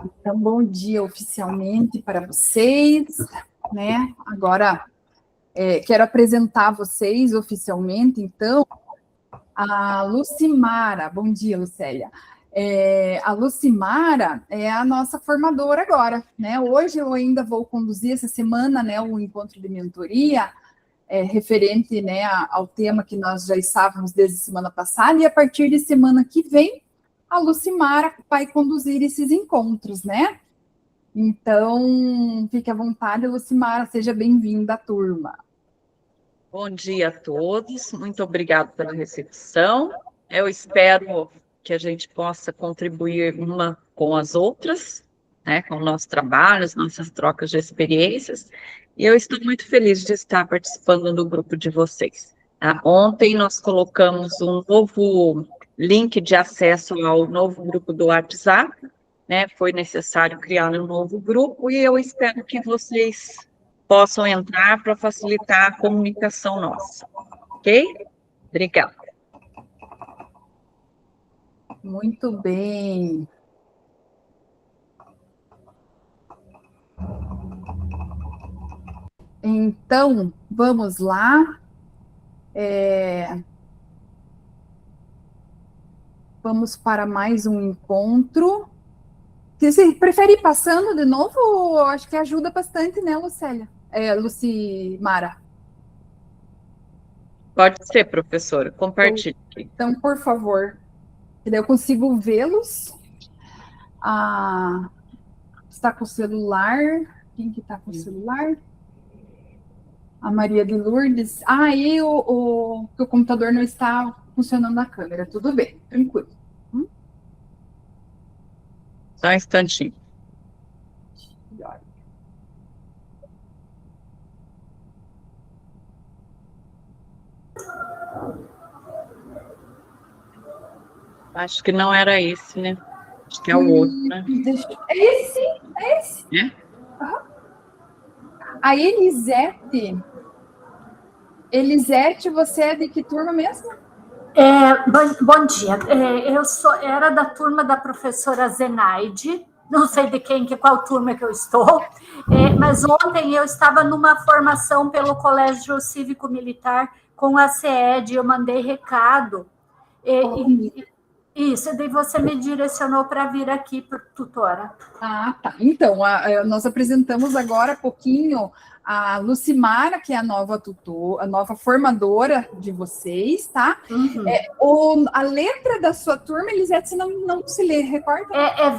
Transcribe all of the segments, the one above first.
Então, bom dia oficialmente para vocês, né? Agora, quero apresentar vocês oficialmente, então, a Lucimara. Bom dia, Lucélia. A Lucimara é a nossa formadora agora, né? Hoje eu ainda vou conduzir essa semana, né, o encontro de mentoria, referente, né, ao tema que nós já estávamos desde semana passada, e a partir de semana que vem, a Lucimara vai conduzir esses encontros, né? Então, fique à vontade, Lucimara, seja bem-vinda à turma. Bom dia a todos, muito obrigada pela recepção. Eu espero que a gente possa contribuir uma com as outras, né, com o nosso trabalho, as nossas trocas de experiências, e eu estou muito feliz de estar participando do grupo de vocês. Tá? Ontem nós colocamos um novo link de acesso ao novo grupo do WhatsApp, né, foi necessário criar um novo grupo, e eu espero que vocês possam entrar para facilitar a comunicação nossa, ok? Obrigada. Muito bem. Então, vamos lá. Vamos para mais um encontro. Você prefere ir passando de novo? Acho que ajuda bastante, né, Lucélia? Lucimara. Pode ser, professora, compartilhe. Então, por favor, eu consigo vê-los. Está com o celular. Quem que está com o celular? A Maria de Lourdes. E o computador não está funcionando na câmera. Tudo bem, tranquilo. Só um instantinho. Acho que não era esse, né? Acho que é o outro, né? É esse, é esse. É? Uhum. A Elisete, você é de que turma mesmo? Bom dia. Eu era da turma da professora Zenaide, não sei qual turma que eu estou, mas ontem eu estava numa formação pelo Colégio Cívico-Militar com a CED, eu mandei recado. Isso, daí você me direcionou para vir aqui para tutora. Tá. Então, nós apresentamos agora há pouquinho a Lucimara, que é a nova tutora, a nova formadora de vocês, tá? Uhum. A letra da sua turma, Elisete, não se lê, recorda? É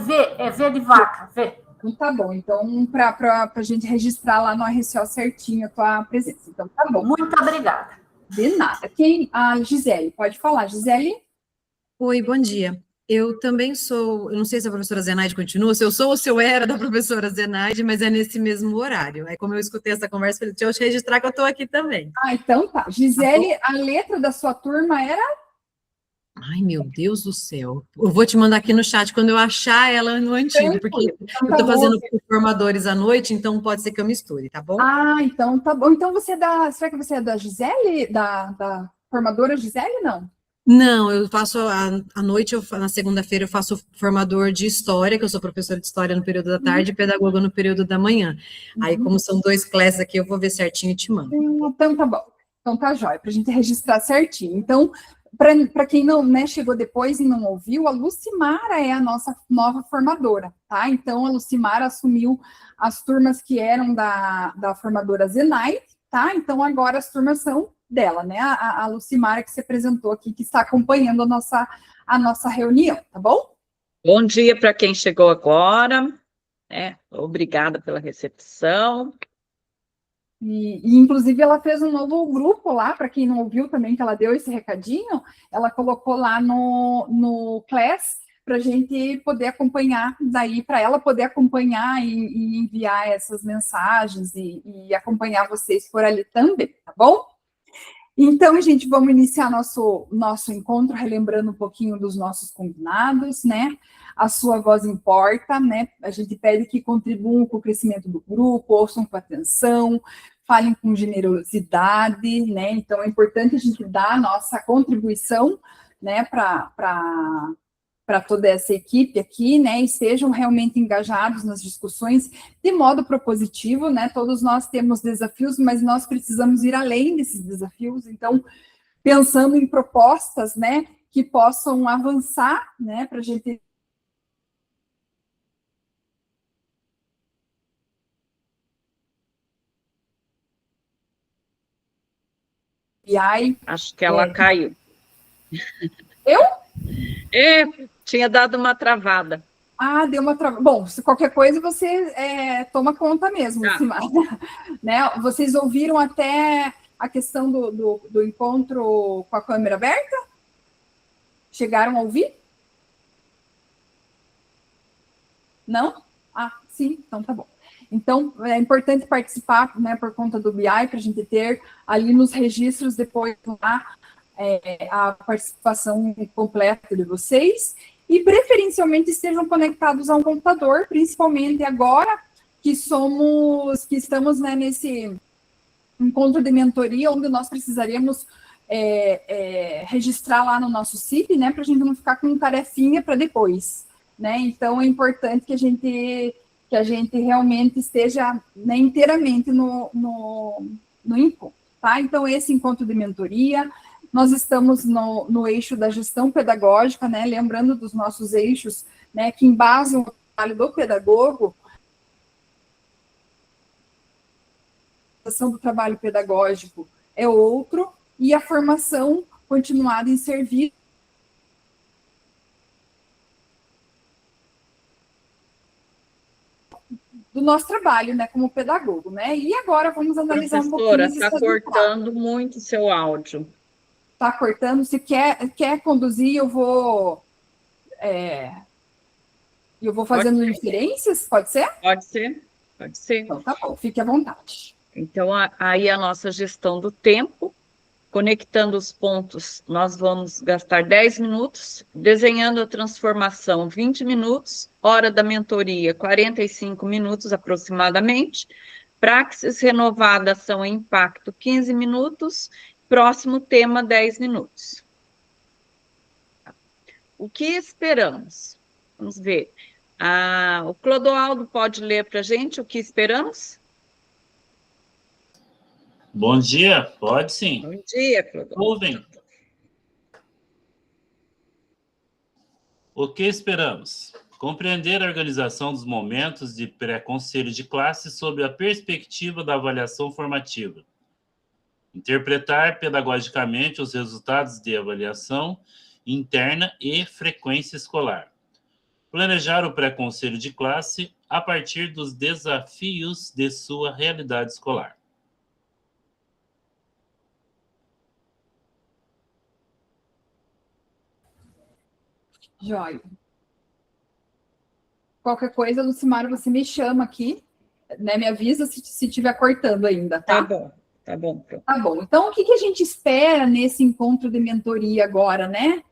V de vaca, V. Então, tá bom. Então, para a gente registrar lá no RCO certinho a tua presença. Então, tá bom. Muito obrigada. De nada. A Gisele, pode falar, Gisele? Oi, bom dia. Eu também sou, eu não sei se a professora Zenaide continua, se eu sou ou se eu era da professora Zenaide, mas é nesse mesmo horário. Aí, como eu escutei essa conversa, falei, deixa eu registrar que eu estou aqui também. Então tá. Gisele, a letra da sua turma era? Ai, meu Deus do céu. Eu vou te mandar aqui no chat quando eu achar ela no antigo, porque eu estou fazendo formadores à noite, então pode ser que eu misture, tá bom? Então tá bom. Então será que você é da Gisele, da formadora Gisele, não? Não, eu faço à noite, na segunda-feira eu faço formador de história, que eu sou professora de história no período da tarde e pedagoga no período da manhã. Aí, como são dois classes aqui, eu vou ver certinho e te mando. Então tá bom. Então tá jóia, para a gente registrar certinho. Então, para quem não, né, chegou depois e não ouviu, a Lucimara é a nossa nova formadora, tá? Então, a Lucimara assumiu as turmas que eram da formadora Zenaide, tá? Então, agora as turmas são dela, né? A Lucimara que se apresentou aqui, que está acompanhando a nossa reunião, tá bom? Bom dia para quem chegou agora. Obrigada pela recepção. E, inclusive, ela fez um novo grupo lá, para quem não ouviu também, que ela deu esse recadinho, ela colocou lá no Class, para a gente poder acompanhar, daí para ela poder acompanhar e enviar essas mensagens e acompanhar vocês por ali também, tá bom? Então, gente, vamos iniciar nosso encontro, relembrando um pouquinho dos nossos combinados, né? A sua voz importa, né? A gente pede que contribuam com o crescimento do grupo, ouçam com atenção, falem com generosidade, né? Então, é importante a gente dar a nossa contribuição, né, para para toda essa equipe aqui, né, e estejam realmente engajados nas discussões de modo propositivo, né, todos nós temos desafios, mas nós precisamos ir além desses desafios, então, pensando em propostas, né, que possam avançar, né, para a gente BI. Acho que ela caiu. Eu? Tinha dado uma travada. Ah, deu uma travada. Bom, se qualquer coisa você toma conta mesmo, né? Vocês ouviram até a questão do encontro com a câmera aberta? Chegaram a ouvir? Não? Ah, sim, então tá bom. Então, é importante participar, né, por conta do BI, para a gente ter ali nos registros depois lá a participação completa de vocês, e preferencialmente estejam conectados a um computador, principalmente agora que estamos, né, nesse encontro de mentoria, onde nós precisaríamos registrar lá no nosso CIP, né, para a gente não ficar com tarefinha para depois, né? Então é importante que a gente realmente esteja, né, inteiramente no encontro, tá? Então esse encontro de mentoria, nós estamos no eixo da gestão pedagógica, né, lembrando dos nossos eixos, né, que embasam o trabalho do pedagogo, a questão do trabalho pedagógico é outro, e a formação continuada em serviço do nosso trabalho, né, como pedagogo, né? E agora vamos analisar um pouquinho esses Professora, está cortando muito seu áudio. Está cortando? Se quer conduzir, eu vou fazendo inferências, pode ser? Pode ser, pode ser. Então tá bom, fique à vontade. Então, aí a nossa gestão do tempo, conectando os pontos, nós vamos gastar 10 minutos, desenhando a transformação 20 minutos, hora da mentoria 45 minutos aproximadamente, praxis renovada, ação e impacto 15 minutos, próximo tema 10 minutos. O que esperamos? Vamos ver. O Clodoaldo pode ler para a gente o que esperamos? Bom dia, pode sim. Bom dia, Clodoaldo. Ouvem. O que esperamos? Compreender a organização dos momentos de pré-conselho de classe sob a perspectiva da avaliação formativa. Interpretar pedagogicamente os resultados de avaliação interna e frequência escolar. Planejar o pré-conselho de classe a partir dos desafios de sua realidade escolar. Joia. Qualquer coisa, Lucimara, você me chama aqui, né? Me avisa se estiver cortando ainda, tá? Tá bom, tá bom. Tá bom. Então, o que a gente espera nesse encontro de mentoria agora, né?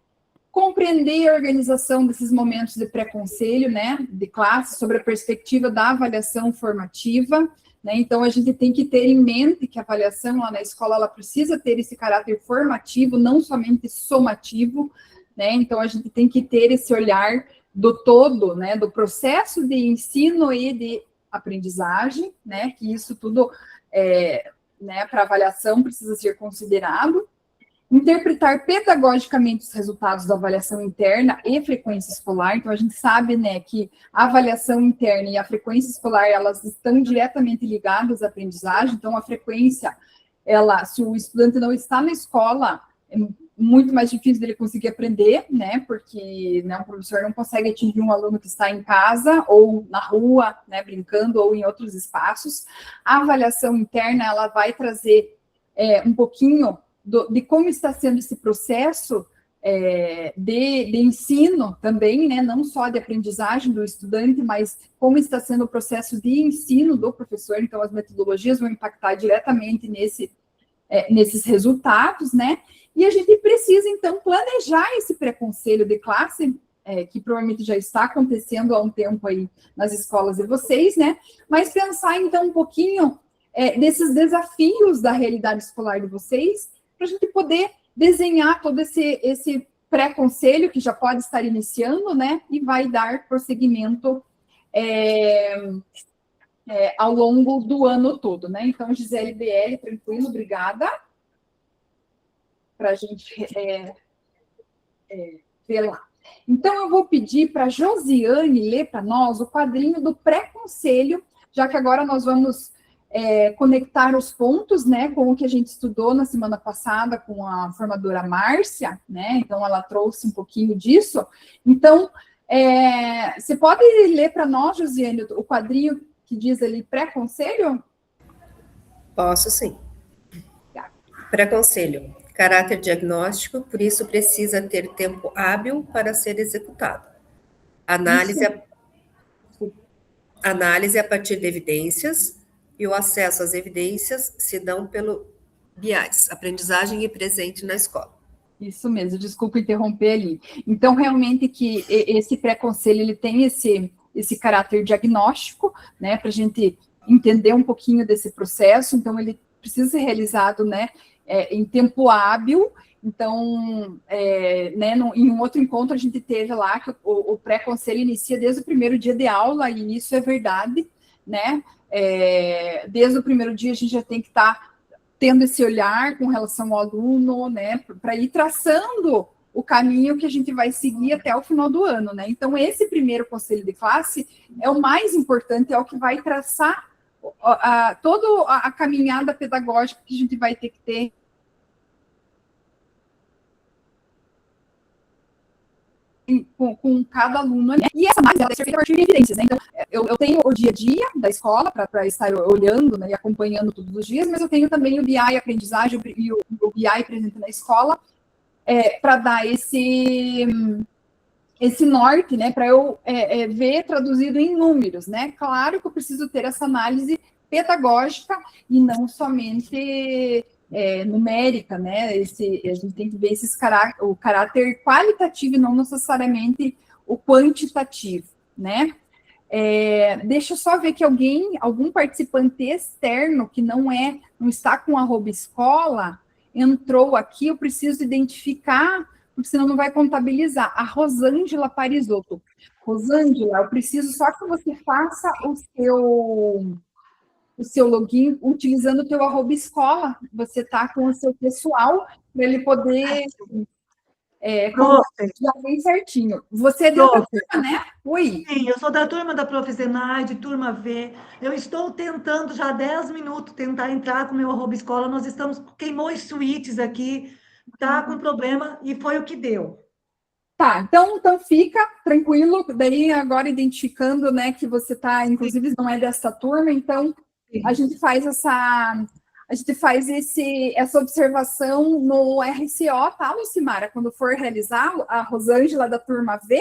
Compreender a organização desses momentos de pré-conselho, né? De classe, sobre a perspectiva da avaliação formativa, né? Então, a gente tem que ter em mente que a avaliação lá na escola, ela precisa ter esse caráter formativo, não somente somativo, né? Então, a gente tem que ter esse olhar do todo, né? Do processo de ensino e de aprendizagem, né? Que isso tudo, né, para avaliação precisa ser considerado. Interpretar pedagogicamente os resultados da avaliação interna e frequência escolar. Então, a gente sabe, né, que a avaliação interna e a frequência escolar, elas estão diretamente ligadas à aprendizagem. Então, a frequência, se o estudante não está na escola, é muito mais difícil dele conseguir aprender, né, porque, né, o professor não consegue atingir um aluno que está em casa ou na rua, né, brincando, ou em outros espaços. A avaliação interna, ela vai trazer um pouquinho de como está sendo esse processo de ensino também, né, não só de aprendizagem do estudante, mas como está sendo o processo de ensino do professor. Então, as metodologias vão impactar diretamente nesses resultados, né? E a gente precisa, então, planejar esse pré-conselho de classe, que provavelmente já está acontecendo há um tempo aí nas escolas de vocês, né? Mas pensar, então, um pouquinho desses desafios da realidade escolar de vocês, para a gente poder desenhar todo esse pré-conselho, que já pode estar iniciando, né? E vai dar prosseguimento ao longo do ano todo, né? Então, Gisele BL, tranquilo, obrigada. Para a gente ver lá. Então, eu vou pedir para a Josiane ler para nós o quadrinho do pré-conselho, já que agora nós vamos conectar os pontos, né, com o que a gente estudou na semana passada com a formadora Márcia, né? Então, ela trouxe um pouquinho disso. Então, você pode ler para nós, Josiane, o quadrinho que diz ali pré-conselho? Posso, sim. Pré-conselho. Caráter diagnóstico, por isso precisa ter tempo hábil para ser executado. Análise a partir de evidências, e o acesso às evidências se dão pelo BIAS, aprendizagem e presente na escola. Isso mesmo, desculpa interromper ali. Então, realmente que esse pré-conselho, ele tem esse caráter diagnóstico, né, para a gente entender um pouquinho desse processo, então ele precisa ser realizado, né, em tempo hábil. Então, né, em um outro encontro a gente teve lá que o pré-conselho inicia desde o primeiro dia de aula, e isso é verdade, né? Desde o primeiro dia a gente já tem que estar tendo esse olhar com relação ao aluno, né, para ir traçando o caminho que a gente vai seguir até o final do ano, né? Então, esse primeiro conselho de classe é o mais importante, é o que vai traçar toda a caminhada pedagógica que a gente vai ter que ter com cada aluno, né? E essa análise ela é feita a partir de evidências, né? Então, eu tenho o dia a dia da escola para estar olhando, né, e acompanhando todos os dias, mas eu tenho também o BI aprendizagem e o BI presente na escola para dar esse norte, né, para eu ver traduzido em números, né? Claro que eu preciso ter essa análise pedagógica e não somente numérica, né? A gente tem que ver o caráter qualitativo e não necessariamente o quantitativo, né? Deixa eu só ver que algum participante externo que não está com @escola, entrou aqui, eu preciso identificar, porque senão não vai contabilizar. A Rosângela Parisotto. Rosângela, eu preciso só que você faça o seu login utilizando o teu @escola. Você está com o seu pessoal, para ele poder já bem certinho. Você é de outra turma, né? Oi. Sim, eu sou da turma da Prof. Zenaide, turma V. Eu estou tentando já há 10 minutos tentar entrar com o meu @escola. Nós queimou os switches aqui, tá com problema e foi o que deu. Tá, então fica tranquilo. Daí agora identificando, né, que você tá, inclusive não é dessa turma, então a gente faz essa observação no RCO, tá, Lucimara? Quando for realizar, a Rosângela da turma V,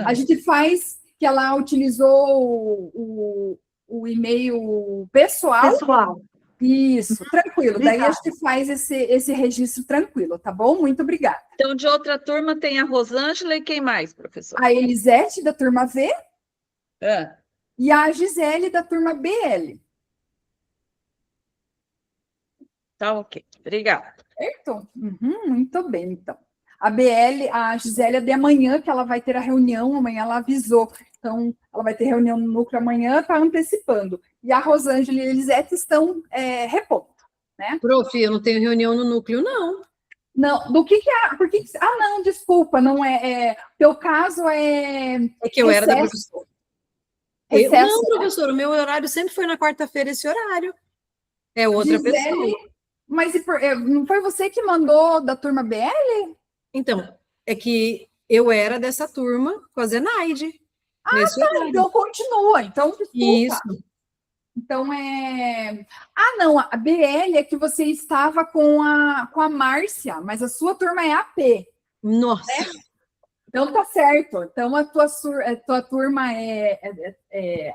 a gente faz que ela utilizou o e-mail pessoal. Isso, tranquilo. Obrigada. Daí a gente faz esse registro tranquilo, tá bom? Muito obrigada. Então, de outra turma tem a Rosângela e quem mais, professor? A Elisete, da turma V, e a Gisele, da turma BL. Tá ok, obrigada. Certo? Muito bem, então. A Gisele é de amanhã, que ela vai ter a reunião, amanhã ela avisou. Então, ela vai ter reunião no núcleo amanhã, está antecipando. E a Rosângela e a Elisete estão repondo, né? Prof, eu não tenho reunião no núcleo, não. Não, do que é? Não, desculpa, não é. Teu caso é. É que eu era da professora. Excesso, não, professor, o meu horário sempre foi na quarta-feira esse horário. É outra Gisele, pessoa. Mas não foi você que mandou da turma BL? Então, é que eu era dessa turma com a Zenaide. Tá, então continua. Então, desculpa. Isso. Então, não, a BL é que você estava com a Márcia, mas a sua turma é AP. Nossa. Né? Então, tá certo. Então, a tua turma é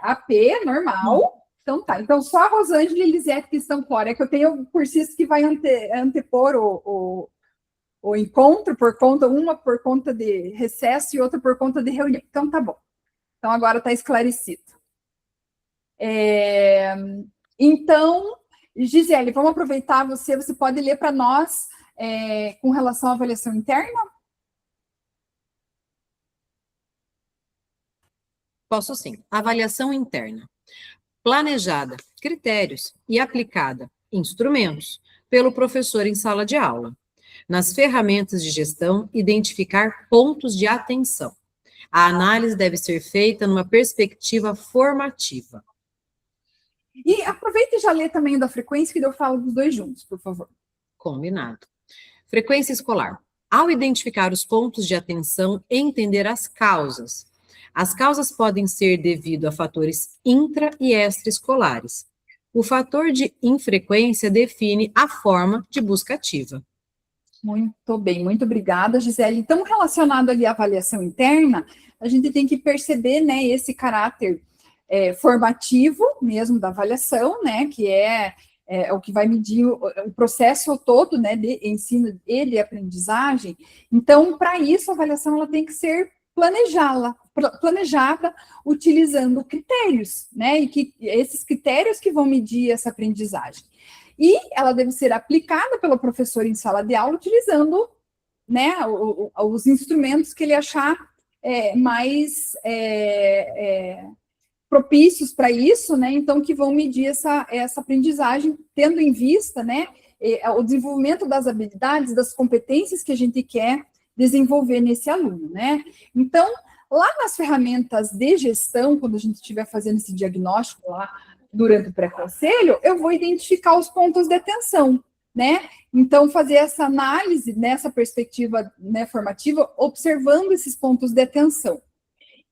AP, normal. Então, tá. Então, só a Rosângela e a Elisete que estão fora. É que eu tenho cursista que vai antepor o encontro, uma por conta de recesso e outra por conta de reunião. Então, tá bom. Então, agora está esclarecido. Então, Gisele, vamos aproveitar você pode ler para nós com relação à avaliação interna? Posso sim. Avaliação interna. Planejada, critérios e aplicada, instrumentos, pelo professor em sala de aula. Nas ferramentas de gestão, identificar pontos de atenção. A análise deve ser feita numa perspectiva formativa. E aproveita e já lê também o da frequência, que eu falo dos dois juntos, por favor. Combinado. Frequência escolar. Ao identificar os pontos de atenção, entender as causas. As causas podem ser devido a fatores intra- e extraescolares. O fator de infrequência define a forma de busca ativa. Muito bem, muito obrigada, Gisele. Então, relacionado ali à avaliação interna, a gente tem que perceber, né, esse caráter formativo mesmo da avaliação, né, que é o que vai medir o processo todo, né, de ensino e de aprendizagem. Então, para isso, a avaliação ela tem que ser planejada utilizando critérios, né, e que esses critérios que vão medir essa aprendizagem. E ela deve ser aplicada pelo professor em sala de aula, utilizando, né, os instrumentos que ele achar mais propícios para isso, né, então que vão medir essa aprendizagem, tendo em vista, né, o desenvolvimento das habilidades, das competências que a gente quer desenvolver nesse aluno, né. Então, lá nas ferramentas de gestão, quando a gente estiver fazendo esse diagnóstico lá, durante o pré-conselho, eu vou identificar os pontos de atenção, né? Então, fazer essa análise nessa perspectiva, né, formativa, observando esses pontos de atenção.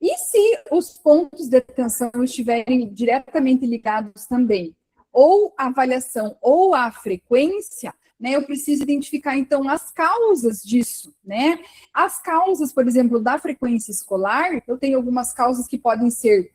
E se os pontos de atenção estiverem diretamente ligados também, ou à avaliação ou à frequência, né, eu preciso identificar, então, as causas disso, né? As causas, por exemplo, da frequência escolar, eu tenho algumas causas que podem ser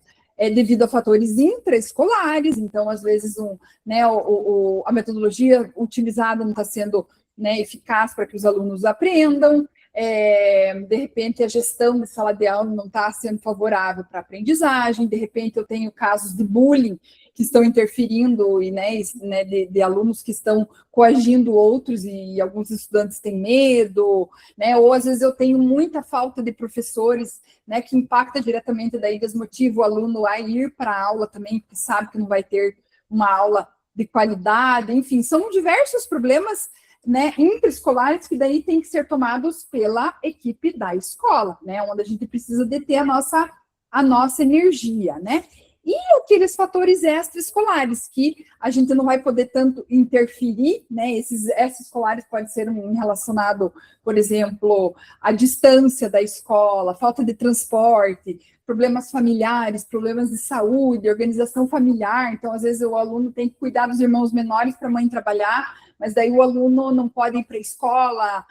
devido a fatores intraescolares, então, às vezes, a metodologia utilizada não está sendo, né, eficaz para que os alunos aprendam, de repente, a gestão de sala de aula não está sendo favorável para a aprendizagem, de repente, eu tenho casos de bullying que estão interferindo, e, né, de alunos que estão coagindo outros, e alguns estudantes têm medo, né, ou às vezes eu tenho muita falta de professores, né, que impacta diretamente, daí desmotiva o aluno a ir para a aula também, porque sabe que não vai ter uma aula de qualidade, enfim, são diversos problemas, né, intraescolares que daí tem que ser tomados pela equipe da escola, né, onde a gente precisa deter a nossa energia, né. E aqueles fatores extraescolares, que a gente não vai poder tanto interferir, né? Esses extraescolares podem ser relacionado, por exemplo, à distância da escola, falta de transporte, problemas familiares, problemas de saúde, organização familiar. Então, às vezes, o aluno tem que cuidar dos irmãos menores para a mãe trabalhar, mas daí o aluno não pode ir para a escola,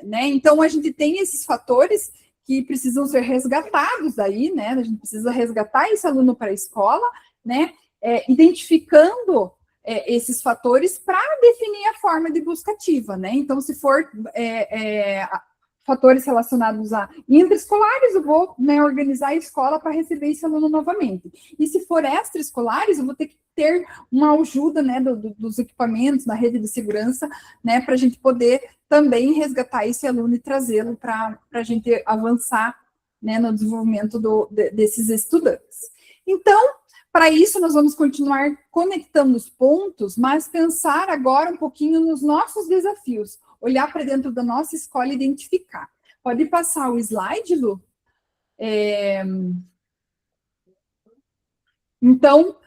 né? Então, a gente tem esses fatores que precisam ser resgatados aí, né? A gente precisa resgatar esse aluno para a escola, né? Identificando esses fatores para definir a forma de busca ativa, né? Então, se for fatores relacionados a intraescolares, eu vou, né, organizar a escola para receber esse aluno novamente. E se for extraescolares, eu vou ter que ter uma ajuda, né, dos equipamentos, na rede de segurança, né, para a gente poder também resgatar esse aluno e trazê-lo para a gente avançar, né, no desenvolvimento desses estudantes. Então, para isso, nós vamos continuar conectando os pontos, mas pensar agora um pouquinho nos nossos desafios, olhar para dentro da nossa escola e identificar. Pode passar o slide, Lu? Então,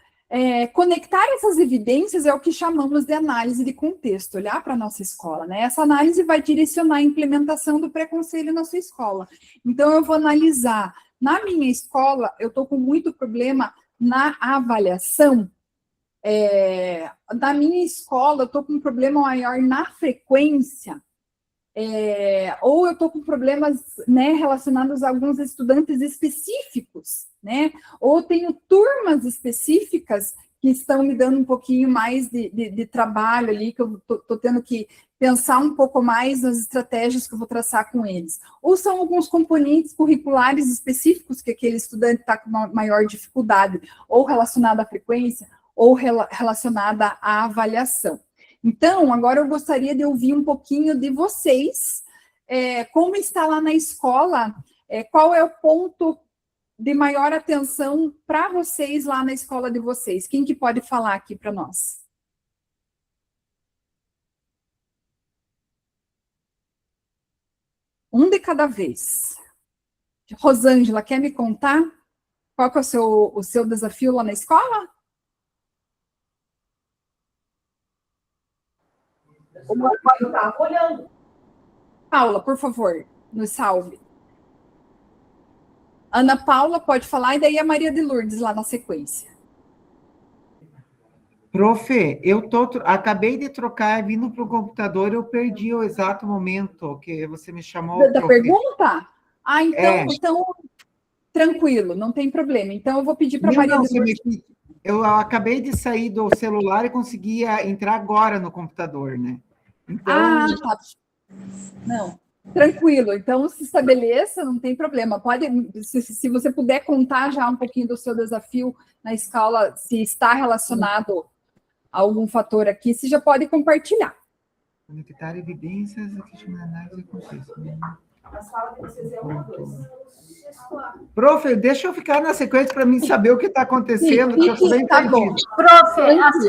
conectar essas evidências é o que chamamos de análise de contexto, olhar para a nossa escola, né? Essa análise vai direcionar a implementação do pré-conselho na sua escola. Então, eu vou analisar, na minha escola, eu estou com muito problema na avaliação, da minha escola, eu estou com um problema maior na frequência, ou eu estou com problemas, né, relacionados a alguns estudantes específicos, né, ou tenho turmas específicas que estão me dando um pouquinho mais de trabalho ali, que eu estou tendo que pensar um pouco mais nas estratégias que eu vou traçar com eles. Ou são alguns componentes curriculares específicos que aquele estudante está com maior dificuldade, ou relacionado à frequência, ou relacionada à avaliação. Então, agora eu gostaria de ouvir um pouquinho de vocês, como está lá na escola, qual é o ponto de maior atenção para vocês lá na escola de vocês? Quem que pode falar aqui para nós? Um de cada vez. Rosângela, quer me contar qual que é o seu desafio lá na escola? Paula, por favor, nos salve. Ana Paula pode falar, e daí a Maria de Lourdes lá na sequência. Prof, acabei de trocar, vindo para o computador, eu perdi o exato momento que você me chamou. Da pergunta? Ah, então, então, tranquilo, não tem problema. Então, eu vou pedir para a Maria de Lourdes. Eu acabei de sair do celular e conseguia entrar agora no computador, né? Então... tá. Não, tranquilo. Então, se estabeleça, não tem problema. Pode, se você puder contar já um pouquinho do seu desafio na escola, se está relacionado a algum fator aqui, você já pode compartilhar. Conectar evidências, análise e contexto. A sala de vocês é 1 ou 2. Prof, deixa eu ficar na sequência para mim saber o que está acontecendo, que eu estou bem perdido. Prof,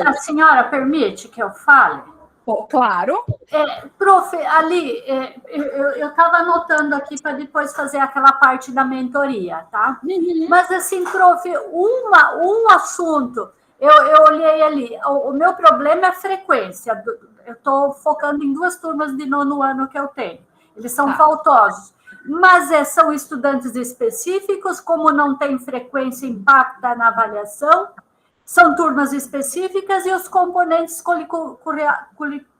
a senhora permite que eu fale? Claro. Prof, ali, eu estava anotando aqui para depois fazer aquela parte da mentoria, tá? Uhum. Mas, assim, prof, um assunto, eu olhei ali, o meu problema é a frequência, eu estou focando em 2 turmas de 9º ano que eu tenho, eles são faltosos, mas são estudantes específicos, como não tem frequência, impacta na avaliação. São turmas específicas e os componentes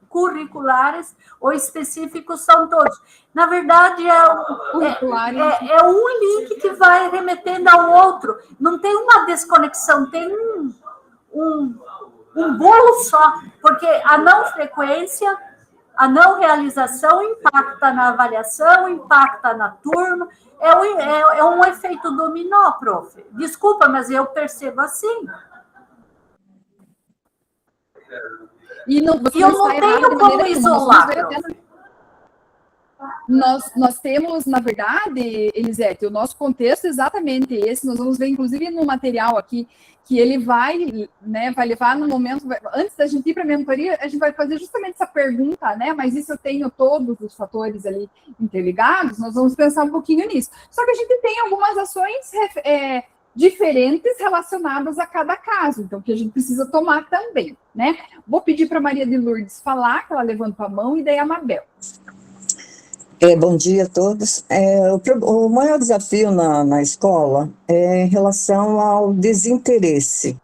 curriculares ou específicos são todos. Na verdade, é um link que vai remetendo ao outro. Não tem uma desconexão, tem um bolo só, porque a não frequência, a não realização impacta na avaliação, impacta na turma. É um efeito dominó, prof. Desculpa, mas eu percebo assim. E eu não tenho como isolar. Nós temos, na verdade, Elisete, o nosso contexto é exatamente esse. Nós vamos ver, inclusive, no material aqui, que ele vai levar no momento, antes da gente ir para a mentoria, a gente vai fazer justamente essa pergunta, né? Mas isso eu tenho todos os fatores ali interligados, nós vamos pensar um pouquinho nisso. Só que a gente tem algumas ações diferentes relacionadas a cada caso, então, que a gente precisa tomar também, né? Vou pedir para a Maria de Lourdes falar, que ela levanta a mão, e daí a Mabel. Bom dia a todos. O maior desafio na escola é em relação ao desinteresse,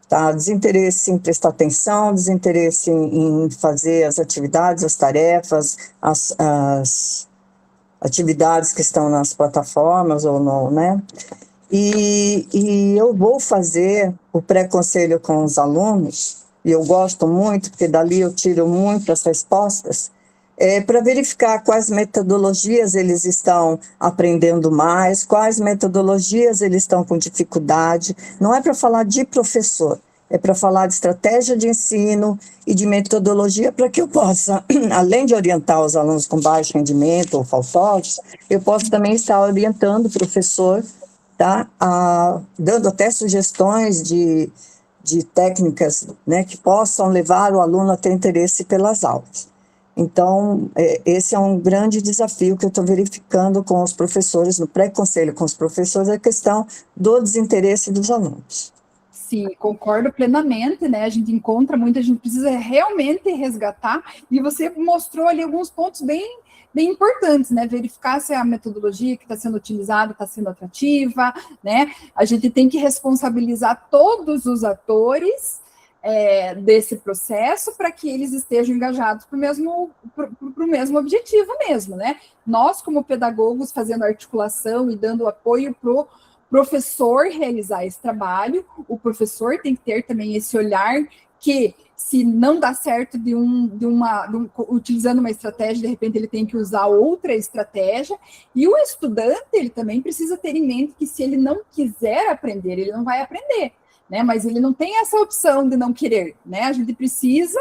tá? Desinteresse em prestar atenção, desinteresse em fazer as atividades, as tarefas, as atividades que estão nas plataformas ou não, né? E eu vou fazer o pré-conselho com os alunos, e eu gosto muito, porque dali eu tiro muitas respostas, para verificar quais metodologias eles estão aprendendo mais, quais metodologias eles estão com dificuldade. Não é para falar de professor, é para falar de estratégia de ensino e de metodologia para que eu possa, além de orientar os alunos com baixo rendimento ou faltosos, eu posso também estar orientando o professor, tá? Dando até sugestões de técnicas, né, que possam levar o aluno a ter interesse pelas aulas. Então, esse é um grande desafio que eu estou verificando com os professores, no pré-conselho com os professores, a questão do desinteresse dos alunos. Sim, concordo plenamente, né? A gente encontra muito, a gente precisa realmente resgatar, e você mostrou ali alguns pontos bem importantes, né? Verificar se a metodologia que está sendo utilizada está sendo atrativa, né? A gente tem que responsabilizar todos os atores desse processo para que eles estejam engajados para o mesmo objetivo mesmo, né? Nós, como pedagogos, fazendo articulação e dando apoio para o professor realizar esse trabalho, o professor tem que ter também esse olhar que, se não dá certo utilizando uma estratégia, de repente ele tem que usar outra estratégia, e o estudante, ele também precisa ter em mente que, se ele não quiser aprender, ele não vai aprender, né? Mas ele não tem essa opção de não querer, né? A gente precisa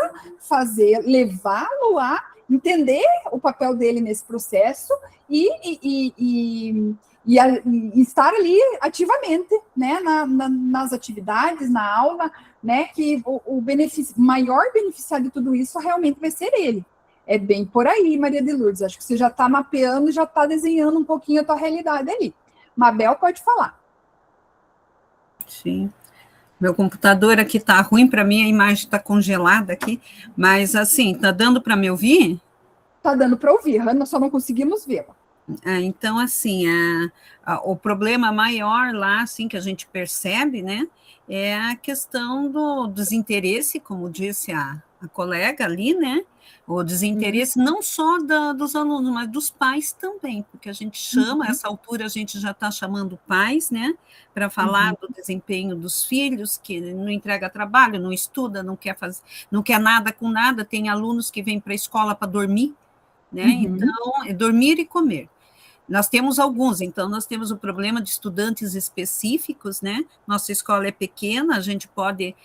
levá-lo a entender o papel dele nesse processo e e estar ali ativamente, né, nas atividades, na aula, né, que o maior beneficiário de tudo isso realmente vai ser ele. É bem por aí, Maria de Lourdes. Acho que você já está mapeando, já está desenhando um pouquinho a tua realidade ali. Mabel, pode falar. Sim. Meu computador aqui está ruim para mim, a imagem está congelada aqui, mas assim, está dando para me ouvir? Está dando para ouvir, Hanna, só não conseguimos vê-la. Então, assim, o problema maior lá, assim, que a gente percebe, né, é a questão do desinteresse, como disse a colega ali, né, o desinteresse não só dos alunos, mas dos pais também, porque a gente chama, essa altura a gente já está chamando pais, né, para falar do desempenho dos filhos, que não entrega trabalho, não estuda, não quer nada com nada, tem alunos que vêm para a escola para dormir, né, então, é dormir e comer. Nós temos alguns, então nós temos o problema de estudantes específicos, né? Nossa escola é pequena, a gente pode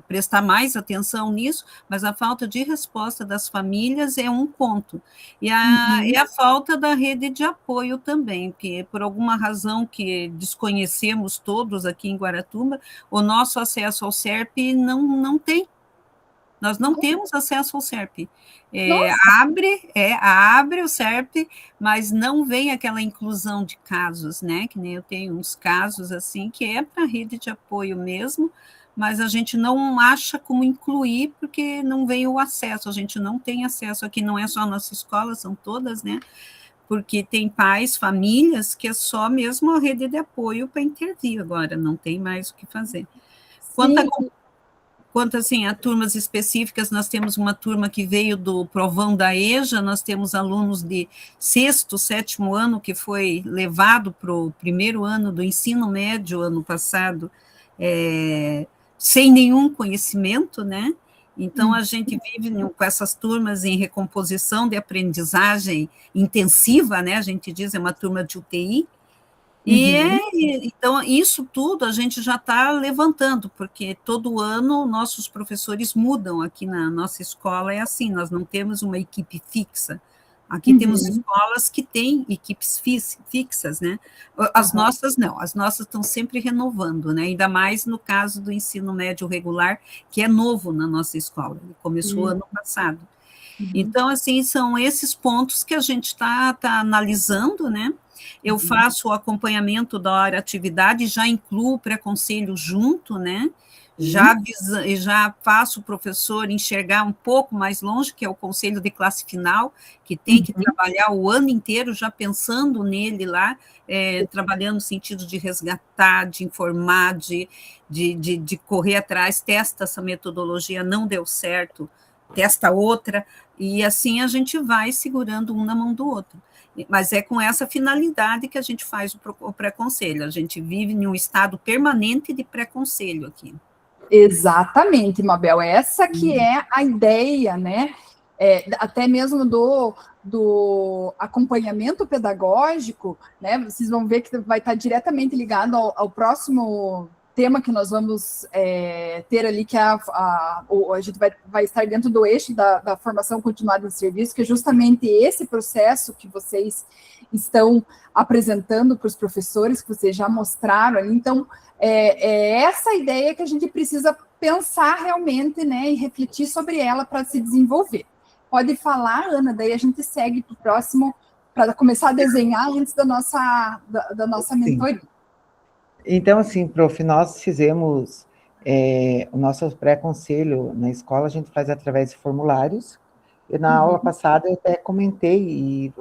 prestar mais atenção nisso, mas a falta de resposta das famílias é um ponto. E a falta da rede de apoio também, que por alguma razão que desconhecemos todos aqui em Guaratuba, o nosso acesso ao SERP não tem. Nós não temos acesso ao SERP. Abre o SERP, mas não vem aquela inclusão de casos, né? Que nem eu tenho uns casos assim, que é para a rede de apoio mesmo, mas a gente não acha como incluir, porque não vem o acesso, a gente não tem acesso aqui, não é só a nossa escola, são todas, né? Porque tem pais, famílias, que é só mesmo a rede de apoio para intervir agora, não tem mais o que fazer. Quanto assim, a turmas específicas, nós temos uma turma que veio do provão da EJA, nós temos alunos de 6º, 7º ano, que foi levado para o primeiro ano do ensino médio, ano passado, sem nenhum conhecimento, né? Então, a gente vive com essas turmas em recomposição de aprendizagem intensiva, né? A gente diz, é uma turma de UTI, então, isso tudo a gente já está levantando, porque todo ano nossos professores mudam aqui na nossa escola, é assim, nós não temos uma equipe fixa. Aqui temos escolas que têm equipes fixas, né? As nossas não, as nossas estão sempre renovando, né? Ainda mais no caso do ensino médio regular, que é novo na nossa escola, ele começou ano passado. Então, assim, são esses pontos que a gente está analisando, né? Eu faço o acompanhamento da hora atividade, já incluo o pré-conselho junto, né? Já faço o professor enxergar um pouco mais longe, que é o conselho de classe final, que tem que trabalhar o ano inteiro, já pensando nele lá, trabalhando no sentido de resgatar, de informar, de correr atrás, testa essa metodologia, não deu certo, testa outra, e assim a gente vai segurando um na mão do outro. Mas é com essa finalidade que a gente faz o pré-conselho, a gente vive em um estado permanente de pré-conselho aqui. Exatamente, Mabel, essa que é a ideia, né, até mesmo do acompanhamento pedagógico, né, vocês vão ver que vai estar diretamente ligado ao próximo tema que nós vamos ter ali, que a gente vai estar dentro do eixo da formação continuada de serviço, que é justamente esse processo que vocês estão apresentando para os professores, que vocês já mostraram ali. Então, é essa ideia que a gente precisa pensar realmente, né, e refletir sobre ela para se desenvolver. Pode falar, Ana, daí a gente segue para o próximo, para começar a desenhar antes da nossa mentoria. Então, assim, prof, nós fizemos o nosso pré-conselho na escola, a gente faz através de formulários. E na aula passada eu até comentei, e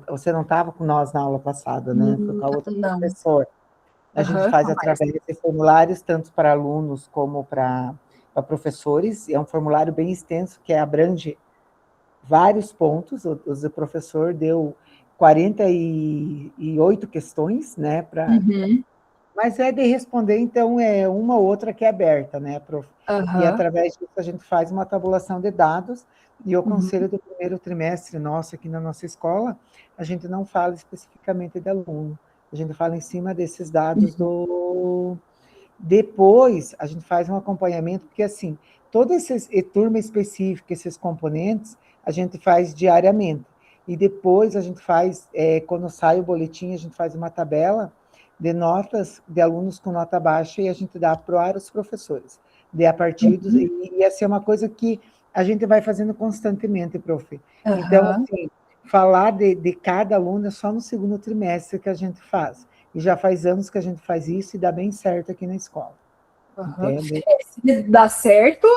você não estava com nós na aula passada, né? Foi com a outra professora. A gente faz através de formulários, tanto para alunos como para professores. É um formulário bem extenso, que abrange vários pontos. O professor deu 48 questões, né? Mas é de responder, então, uma ou outra que é aberta, né, prof? E através disso a gente faz uma tabulação de dados, e o conselho do primeiro trimestre nosso aqui na nossa escola, a gente não fala especificamente de aluno, a gente fala em cima desses dados Depois, a gente faz um acompanhamento, porque, assim, toda essa turma específica, esses componentes, a gente faz diariamente. e depois a gente faz, quando sai o boletim, a gente faz uma tabela de notas de alunos com nota baixa e a gente dá para os professores. De a partir dos, e essa é uma coisa que a gente vai fazendo constantemente, prof. Então, assim, falar de cada aluno é só no segundo trimestre que a gente faz. E já faz anos que a gente faz isso e dá bem certo aqui na escola. Se dá certo,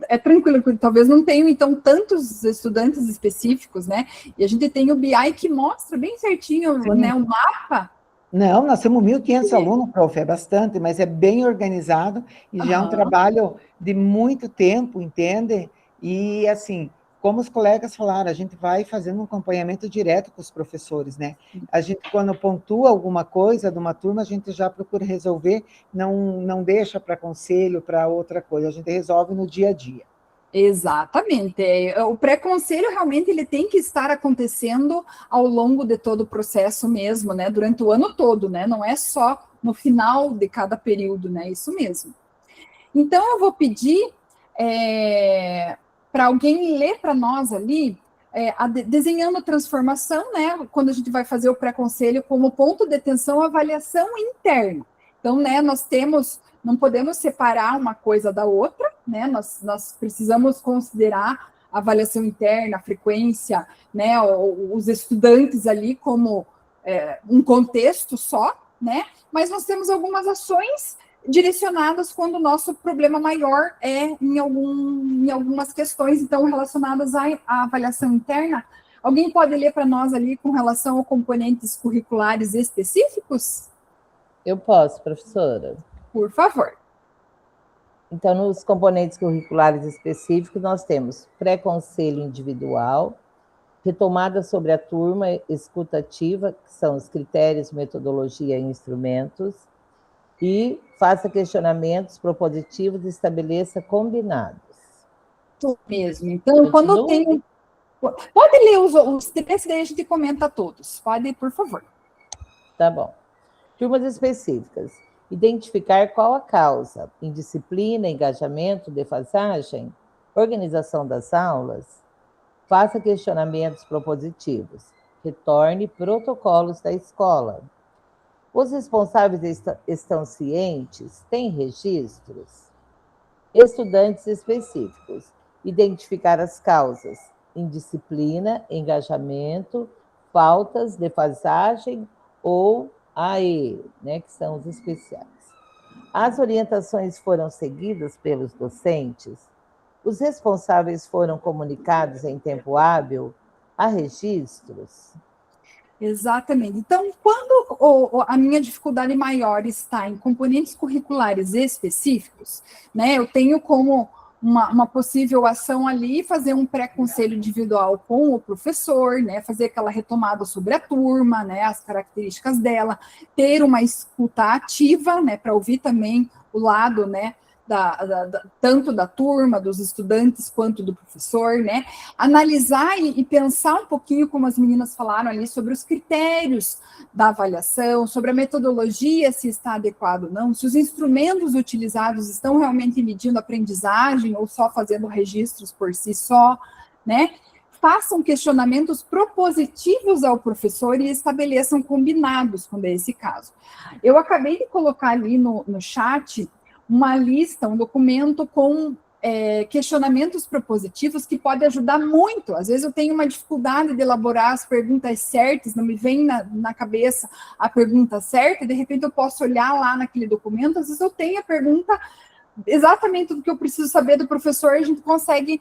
é tranquilo, porque talvez não tenham, então, tantos estudantes específicos, né? E a gente tem o BI que mostra bem certinho, né, o mapa. Não, nós temos 1.500 alunos, prof, é bastante, mas é bem organizado e já é um trabalho de muito tempo, entende? E, assim, como os colegas falaram, a gente vai fazendo um acompanhamento direto com os professores, né? A gente, quando pontua alguma coisa de uma turma, a gente já procura resolver, não deixa para conselho, para outra coisa, a gente resolve no dia a dia. Exatamente. O pré-conselho realmente ele tem que estar acontecendo ao longo de todo o processo mesmo, né? Durante o ano todo, né? Não é só no final de cada período, né? Isso mesmo. Então, eu vou pedir para alguém ler para nós ali, desenhando a transformação, né? Quando a gente vai fazer o pré-conselho como ponto de atenção, avaliação interna. Então, né? Não podemos separar uma coisa da outra, né? Nós precisamos considerar a avaliação interna, a frequência, né? Os estudantes ali como um contexto só, né? Mas nós temos algumas ações direcionadas quando o nosso problema maior é em algumas questões, então, relacionadas à avaliação interna. Alguém pode ler para nós ali com relação a componentes curriculares específicos? Eu posso, professora. Por favor. Então, nos componentes curriculares específicos, nós temos pré-conselho individual, retomada sobre a turma, escuta ativa, que são os critérios, metodologia e instrumentos, e faça questionamentos propositivos e estabeleça combinados. Isso mesmo. Então, quando eu tenho... Pode ler os três, daí a gente comenta todos. Pode, por favor. Tá bom. Turmas específicas. Identificar qual a causa, indisciplina, engajamento, defasagem, organização das aulas, faça questionamentos propositivos, retorne protocolos da escola. Os responsáveis estão cientes? Têm registros? Estudantes específicos, identificar as causas, indisciplina, engajamento, faltas, defasagem ou AE, né, que são os especiais. As orientações foram seguidas pelos docentes? Os responsáveis foram comunicados em tempo hábil? Há registros? Exatamente. Então, quando a minha dificuldade maior está em componentes curriculares específicos, né, eu tenho como uma possível ação ali, fazer um pré-conselho individual com o professor, né, fazer aquela retomada sobre a turma, né, as características dela, ter uma escuta ativa, né, para ouvir também o lado, né, tanto da turma, dos estudantes, quanto do professor, né, analisar e pensar um pouquinho, como as meninas falaram ali, sobre os critérios da avaliação, sobre a metodologia, se está adequado ou não, se os instrumentos utilizados estão realmente medindo a aprendizagem ou só fazendo registros por si só, né, façam questionamentos propositivos ao professor e estabeleçam combinados, quando é esse caso. Eu acabei de colocar ali no chat uma lista, um documento com questionamentos propositivos que pode ajudar muito. Às vezes eu tenho uma dificuldade de elaborar as perguntas certas, não me vem na cabeça a pergunta certa, e de repente eu posso olhar lá naquele documento, às vezes eu tenho a pergunta exatamente do que eu preciso saber do professor, e a gente consegue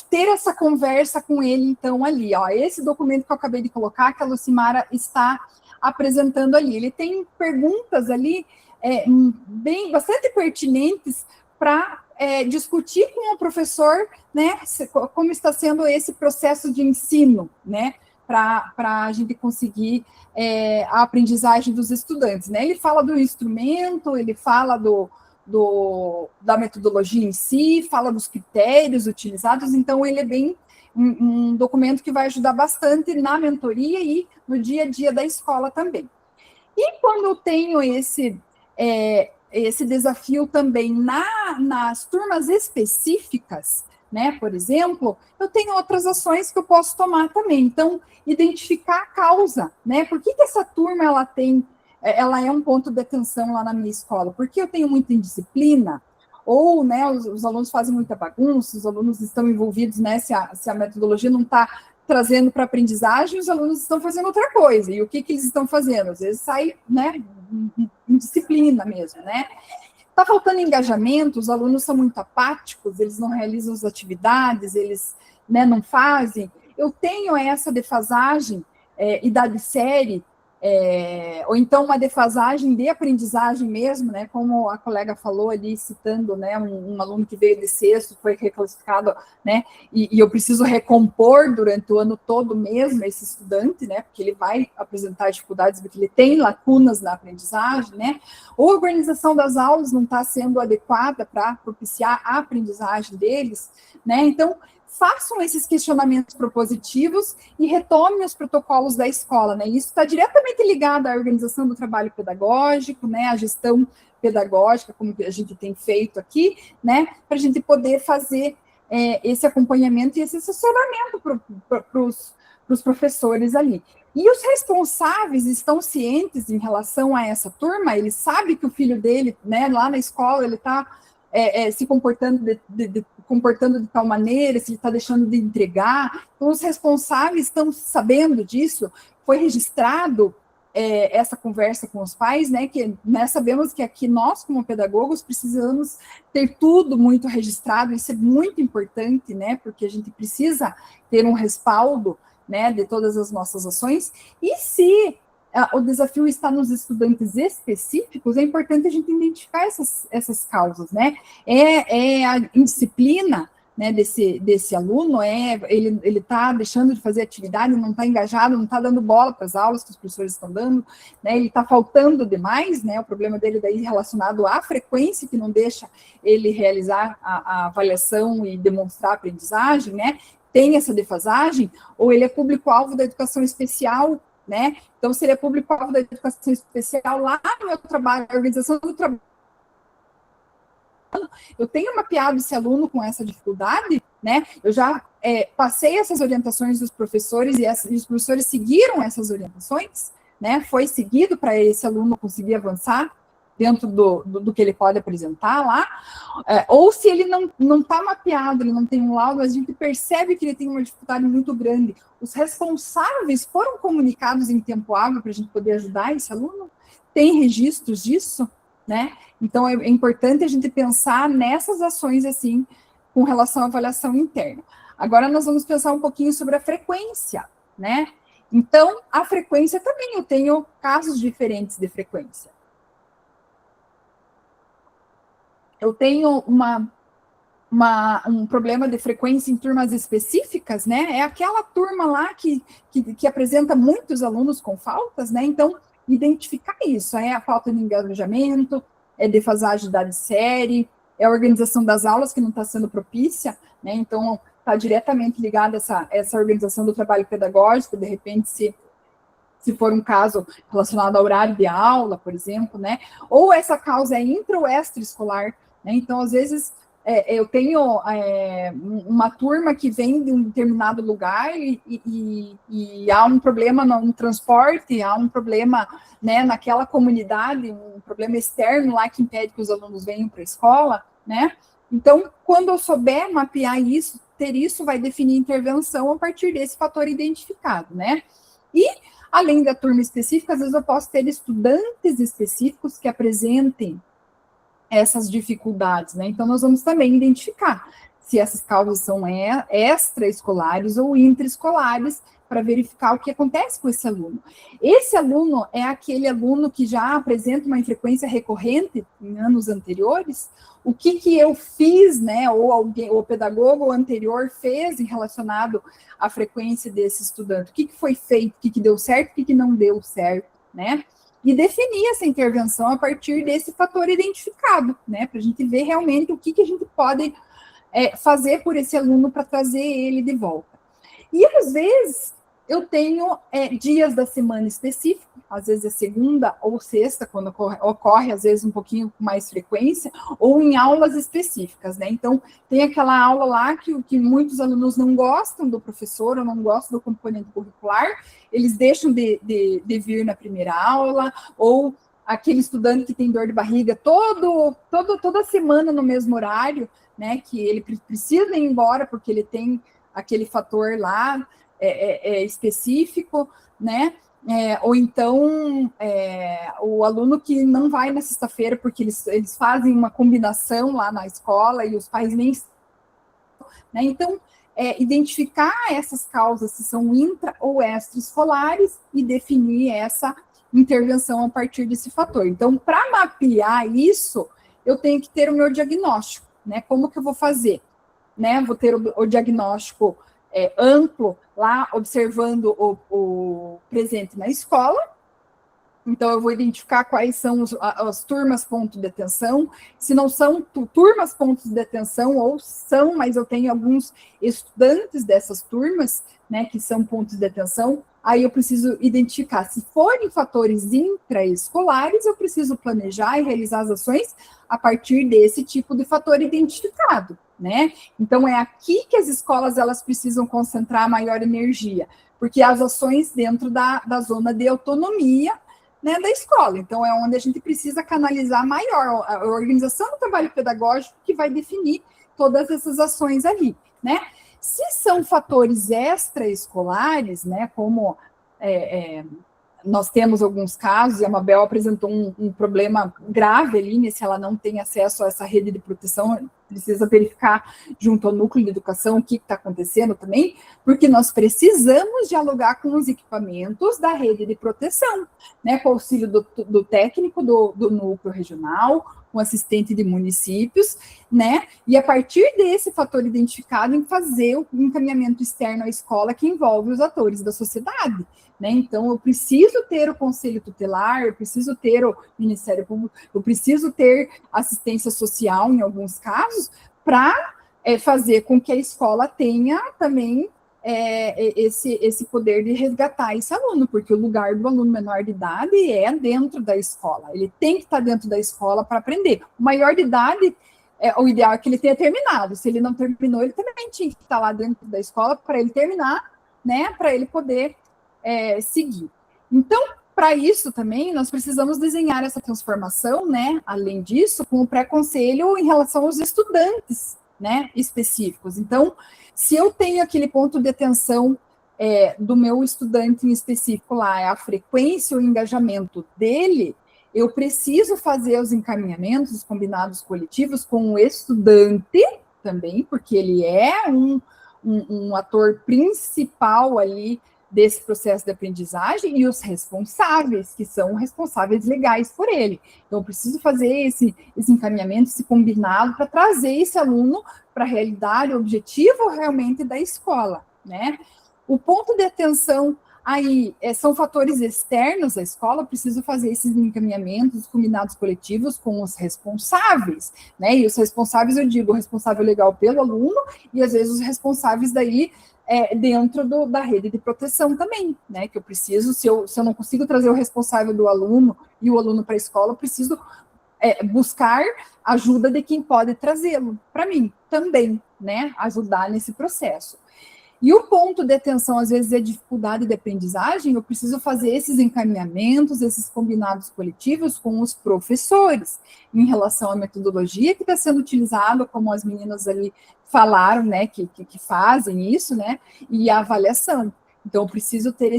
ter essa conversa com ele, então, ali. Ó, esse documento que eu acabei de colocar, que a Lucimara está apresentando ali, ele tem perguntas ali bastante pertinentes para discutir com o professor, né, como está sendo esse processo de ensino, né, para a gente conseguir a aprendizagem dos estudantes, né. Ele fala do instrumento, ele fala da metodologia em si, fala dos critérios utilizados, então ele é bem um documento que vai ajudar bastante na mentoria e no dia a dia da escola também. E quando eu tenho esse desafio também nas turmas específicas, né, por exemplo, eu tenho outras ações que eu posso tomar também. Então, identificar a causa, né? Por que essa turma ela é um ponto de atenção lá na minha escola? Porque eu tenho muita indisciplina? Ou, né, os alunos fazem muita bagunça, os alunos estão envolvidos, né, se a metodologia não está trazendo para a aprendizagem, os alunos estão fazendo outra coisa. E o que eles estão fazendo? Às vezes sai, né, indisciplina mesmo, né? Está faltando engajamento, os alunos são muito apáticos, eles não realizam as atividades, eles, né, não fazem. Eu tenho essa defasagem, idade série, ou então uma defasagem de aprendizagem mesmo, né, como a colega falou ali, citando, né, um aluno que veio de sexto, foi reclassificado, né, e eu preciso recompor durante o ano todo mesmo esse estudante, né, porque ele vai apresentar dificuldades, porque ele tem lacunas na aprendizagem, né, ou a organização das aulas não está sendo adequada para propiciar a aprendizagem deles, né, então, façam esses questionamentos propositivos e retomem os protocolos da escola, né? Isso está diretamente ligado à organização do trabalho pedagógico, né? À gestão pedagógica, como a gente tem feito aqui, né? Para a gente poder fazer esse acompanhamento e esse assessoramento para os professores ali. E os responsáveis estão cientes em relação a essa turma, ele sabe que o filho dele, né, lá na escola, ele está se comportando de tal maneira, se ele está deixando de entregar. Então, os responsáveis estão sabendo disso, foi registrado essa conversa com os pais, né, que nós sabemos que aqui nós, como pedagogos, precisamos ter tudo muito registrado, isso é muito importante, né, porque a gente precisa ter um respaldo, né, de todas as nossas ações, e se o desafio está nos estudantes específicos, é importante a gente identificar essas causas, né? A indisciplina, né, desse aluno, ele está deixando de fazer atividade, não está engajado, não está dando bola para as aulas que os professores estão dando, né? Ele está faltando demais, né? O problema dele daí relacionado à frequência, que não deixa ele realizar a avaliação e demonstrar a aprendizagem, né? Tem essa defasagem, ou ele é público-alvo da educação especial, né? Então, seria público-alvo da educação especial lá no meu trabalho, a organização do trabalho. Eu tenho mapeado esse aluno com essa dificuldade, né? Eu já passei essas orientações dos professores e os professores seguiram essas orientações, né? Foi seguido para esse aluno conseguir avançar dentro do que ele pode apresentar lá, ou se ele não está mapeado, ele não tem um laudo, a gente percebe que ele tem uma dificuldade muito grande. Os responsáveis foram comunicados em tempo hábil para a gente poder ajudar esse aluno? Tem registros disso, né? Então, é importante a gente pensar nessas ações, assim, com relação à avaliação interna. Agora, nós vamos pensar um pouquinho sobre a frequência, né? Então, a frequência também, eu tenho casos diferentes de frequência. Eu tenho um problema de frequência em turmas específicas, né? É aquela turma lá que apresenta muitos alunos com faltas, né? Então, identificar isso, a falta de engajamento, defasagem de série, a organização das aulas que não está sendo propícia, né? Então, está diretamente ligada essa organização do trabalho pedagógico, de repente, se for um caso relacionado ao horário de aula, por exemplo, né? Ou essa causa é intra ou extraescolar, né? Então, às vezes, eu tenho uma turma que vem de um determinado lugar e há um problema no transporte, há um problema, né, naquela comunidade, um problema externo lá que impede que os alunos venham para a escola, né? Então, quando eu souber mapear isso, ter isso vai definir intervenção a partir desse fator identificado, né? E, além da turma específica, às vezes eu posso ter estudantes específicos que apresentem essas dificuldades, né? Então, nós vamos também identificar se essas causas são extraescolares ou intraescolares, para verificar o que acontece com esse aluno. Esse aluno é aquele aluno que já apresenta uma infrequência recorrente em anos anteriores. O que eu fiz, né, ou o pedagogo anterior fez em relacionado à frequência desse estudante? O que foi feito? O que deu certo? O que não deu certo, né? E definir essa intervenção a partir desse fator identificado, né? Para a gente ver realmente o que a gente pode fazer por esse aluno para trazer ele de volta. E, às vezes, eu tenho dias da semana específicos, às vezes é segunda ou sexta, quando ocorre, às vezes um pouquinho com mais frequência, ou em aulas específicas, né? Então, tem aquela aula lá que muitos alunos não gostam do professor, ou não gostam do componente curricular, eles deixam de vir na primeira aula, ou aquele estudante que tem dor de barriga toda semana no mesmo horário, né? Que ele precisa ir embora porque ele tem aquele fator lá, específico, né? Ou então o aluno que não vai na sexta-feira porque eles fazem uma combinação lá na escola e os pais nem... Né? Então, identificar essas causas, se são intra ou extraescolares, e definir essa intervenção a partir desse fator. Então, para mapear isso, eu tenho que ter o meu diagnóstico, né? Como que eu vou fazer? Né? Vou ter o diagnóstico amplo, lá observando o presente na escola. Então, eu vou identificar quais são as turmas ponto de atenção, se não são turmas pontos de atenção, ou são, mas eu tenho alguns estudantes dessas turmas, né, que são pontos de atenção, aí eu preciso identificar. Se forem fatores intraescolares, eu preciso planejar e realizar as ações a partir desse tipo de fator identificado, né? Então, é aqui que as escolas elas precisam concentrar maior energia, porque as ações dentro da zona de autonomia, né, da escola. Então, é onde a gente precisa canalizar maior a organização do trabalho pedagógico que vai definir todas essas ações ali, né? Se são fatores extraescolares, né, como nós temos alguns casos, e a Mabel apresentou um problema grave ali, se ela não tem acesso a essa rede de proteção, precisa verificar junto ao núcleo de educação o que está acontecendo também, porque nós precisamos dialogar com os equipamentos da rede de proteção, né, com o auxílio do técnico do núcleo regional, com assistente de municípios, né, e a partir desse fator identificado, em fazer o encaminhamento externo à escola que envolve os atores da sociedade, né? Então, eu preciso ter o conselho tutelar, eu preciso ter o Ministério Público, eu preciso ter assistência social, em alguns casos, para fazer com que a escola tenha também esse poder de resgatar esse aluno, porque o lugar do aluno menor de idade é dentro da escola, ele tem que estar dentro da escola para aprender. O maior de idade, o ideal é que ele tenha terminado, se ele não terminou, ele também tinha que estar lá dentro da escola para ele terminar, né, para ele poder seguir. Então, para isso também, nós precisamos desenhar essa transformação, né, além disso, com o pré-conselho em relação aos estudantes, né, específicos. Então, se eu tenho aquele ponto de atenção do meu estudante em específico lá, a frequência, o engajamento dele, eu preciso fazer os encaminhamentos, os combinados coletivos com o estudante também, porque ele é um ator principal ali desse processo de aprendizagem, e os responsáveis, que são responsáveis legais por ele. Então, eu preciso fazer esse encaminhamento, esse combinado, para trazer esse aluno para a realidade, o objetivo realmente da escola, né? O ponto de atenção aí são fatores externos à escola, eu preciso fazer esses encaminhamentos, os combinados coletivos com os responsáveis, né? E os responsáveis, eu digo, o responsável legal pelo aluno, e às vezes os responsáveis daí dentro da rede de proteção também, né? Que eu preciso, se eu não consigo trazer o responsável do aluno e o aluno para a escola, eu preciso buscar ajuda de quem pode trazê-lo para mim também, né? Ajudar nesse processo. E o ponto de atenção, às vezes, é dificuldade de aprendizagem, eu preciso fazer esses encaminhamentos, esses combinados coletivos com os professores, em relação à metodologia que está sendo utilizada, como as meninas ali falaram, né, que fazem isso, né, e a avaliação. Então, eu preciso ter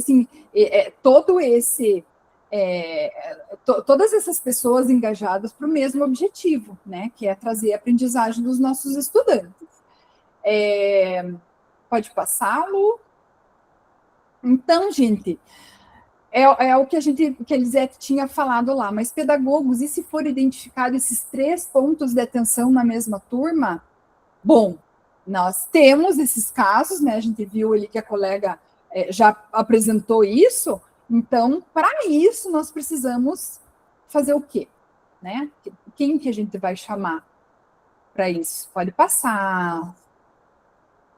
todas essas pessoas engajadas para o mesmo objetivo, né, que é trazer a aprendizagem dos nossos estudantes. Pode passar, Lu? Então, gente, o que a Elisete tinha falado lá, mas pedagogos, e se for identificado esses 3 pontos de atenção na mesma turma, bom, nós temos esses casos, né, a gente viu ali que a colega já apresentou isso, então, para isso, nós precisamos fazer o quê? Né? Quem que a gente vai chamar para isso? Pode passar,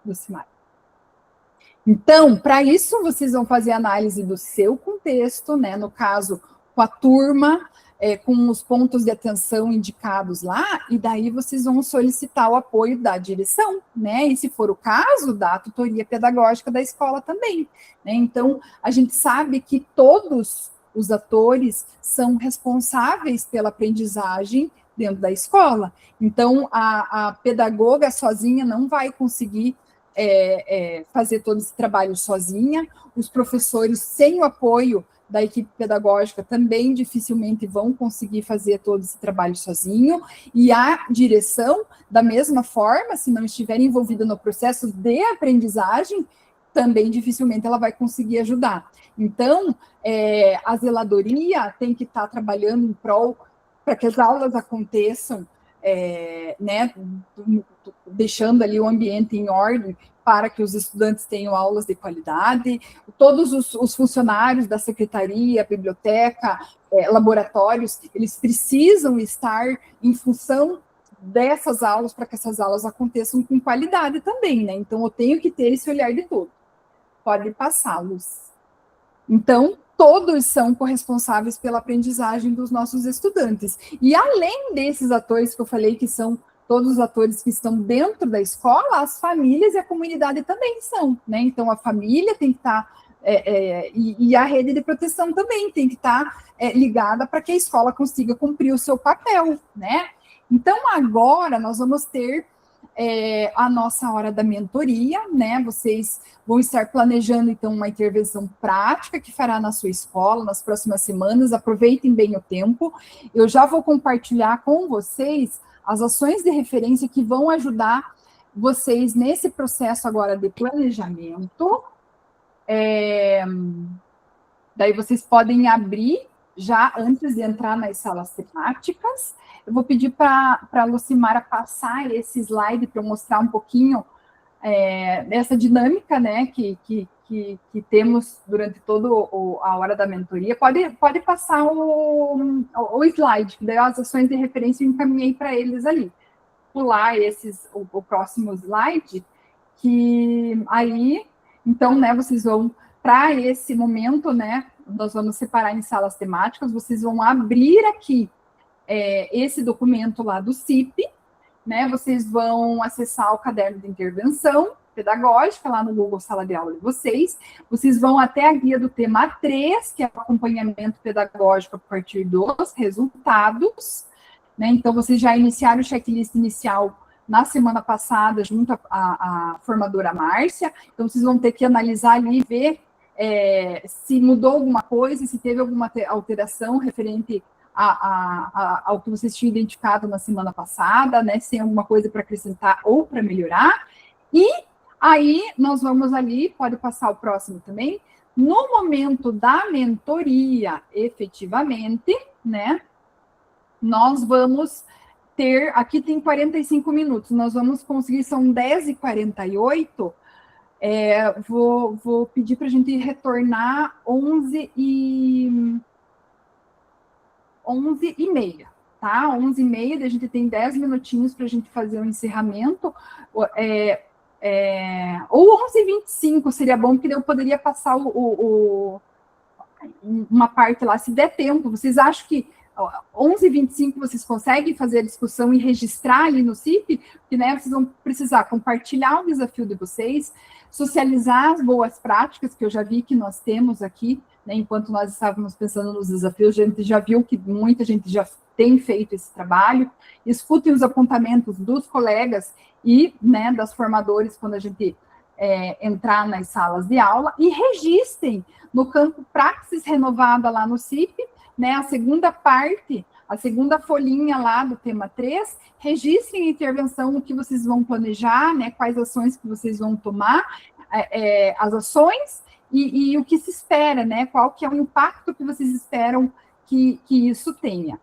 Lucimar. Então, para isso, vocês vão fazer análise do seu contexto, né? No caso, com a turma, com os pontos de atenção indicados lá, e daí vocês vão solicitar o apoio da direção, né? E se for o caso, da tutoria pedagógica da escola também, né? Então, a gente sabe que todos os atores são responsáveis pela aprendizagem dentro da escola. Então, a pedagoga sozinha não vai conseguir fazer todo esse trabalho sozinha, os professores, sem o apoio da equipe pedagógica, também dificilmente vão conseguir fazer todo esse trabalho sozinho, e a direção, da mesma forma, se não estiver envolvida no processo de aprendizagem, também dificilmente ela vai conseguir ajudar. Então, a zeladoria tem que estar trabalhando em prol para que as aulas aconteçam, né, deixando ali o ambiente em ordem para que os estudantes tenham aulas de qualidade, todos os funcionários da secretaria, biblioteca, laboratórios, eles precisam estar em função dessas aulas para que essas aulas aconteçam com qualidade também, né? Então, eu tenho que ter esse olhar de todo. Pode passá-los. Então, todos são corresponsáveis pela aprendizagem dos nossos estudantes. E além desses atores que eu falei, que são todos os atores que estão dentro da escola, as famílias e a comunidade também são, né? Então, a família tem que estar, e a rede de proteção também tem que estar ligada para que a escola consiga cumprir o seu papel, né? Então, agora nós vamos ter a nossa hora da mentoria, né? Vocês vão estar planejando, então, uma intervenção prática que fará na sua escola nas próximas semanas. Aproveitem bem o tempo. Eu já vou compartilhar com vocês as ações de referência que vão ajudar vocês nesse processo agora de planejamento. Daí vocês podem abrir já antes de entrar nas salas temáticas. Eu vou pedir para a Lucimara passar esse slide para eu mostrar um pouquinho dessa dinâmica, né, que temos durante toda a hora da mentoria. Pode passar o slide, que daí as ações de referência eu encaminhei para eles ali. Pular o próximo slide, que aí, então, né, vocês vão, para esse momento, né, nós vamos separar em salas temáticas, vocês vão abrir aqui esse documento lá do CIP, né, vocês vão acessar o caderno de intervenção pedagógica lá no Google Sala de Aula de vocês vão até a guia do tema 3, que é o acompanhamento pedagógico a partir dos resultados, né, então vocês já iniciaram o checklist inicial na semana passada, junto à formadora Márcia, então vocês vão ter que analisar ali e ver se mudou alguma coisa, se teve alguma alteração referente ao que vocês tinham identificado na semana passada, né, se tem alguma coisa para acrescentar ou para melhorar, e aí nós vamos ali, pode passar o próximo também, no momento da mentoria, efetivamente, né, nós vamos ter, aqui tem 45 minutos, nós vamos conseguir, são 10h48, vou pedir para a gente retornar 11h30, tá? 11h30, a gente tem 10 minutinhos para a gente fazer o encerramento, ou 11h25 seria bom, porque eu poderia passar uma parte lá, se der tempo. Vocês acham que 11h25 vocês conseguem fazer a discussão e registrar ali no CIP? Porque, né, vocês vão precisar compartilhar o desafio de vocês, socializar as boas práticas que eu já vi que nós temos aqui, né, enquanto nós estávamos pensando nos desafios, a gente já viu que muita gente já tem feito esse trabalho. Escutem os apontamentos dos colegas e, né, das formadores quando a gente entrar nas salas de aula, e registrem no campo Praxis Renovada lá no CIP, né, a segunda parte, a segunda folhinha lá do tema 3, registrem a intervenção, o que vocês vão planejar, né, quais ações que vocês vão tomar, as ações e o que se espera, né, qual que é o impacto que vocês esperam que isso tenha.